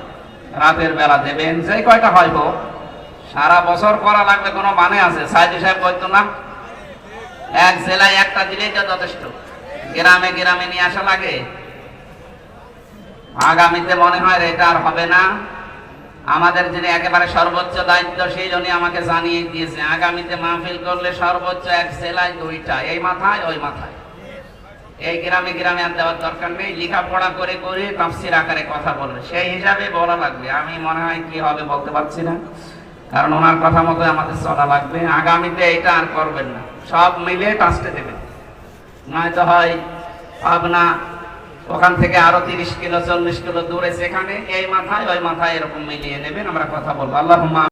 Speaker 1: রাতের বেলা দেবেন, যে কয়টা হয় হোক, সারা বছর করা লাগবে কোনো মানে আছে? সাইদি সাহেব বলতো না, এক জেলায় একটা দিলেই তো যথেষ্ট, গ্রামে গ্রামে নিয়ে আসা লাগে। আগামীতে মনে হয় এটা আর হবে না। আমাদের যিনি একেবারে সর্বোচ্চ দায়িত্বশীল, উনি আমাকে জানিয়ে দিয়েছে আগামীতে মাহফিল করলে সর্বোচ্চ এক জেলায় 2টা, এই মাথায় ওই মাথায়। এই গ্রামে গ্রামে আর দেওয়ার দরকার নেই, লেখাপড়া করে করে তাফসীর আকারে কথা বলবে, সেই হিসাবে বলা লাগবে। আমি মনে হয় কি হবে বলতে পারছি না, কারণ ওনার কথা মতো আমাদের চলা লাগবে। আগামীতে এটা আর করবেন না, সব মিলে টাস্টে দেবেন। নয়তো হয় পাবনা, ওখান থেকে আরো 30 কিলো 40 কিলো দূরে, সেখানে এই মাথায় ওই মাথায় এরকম মিলিয়ে নেবেন, আমরা কথা বলবো। আল্লাহুম্মা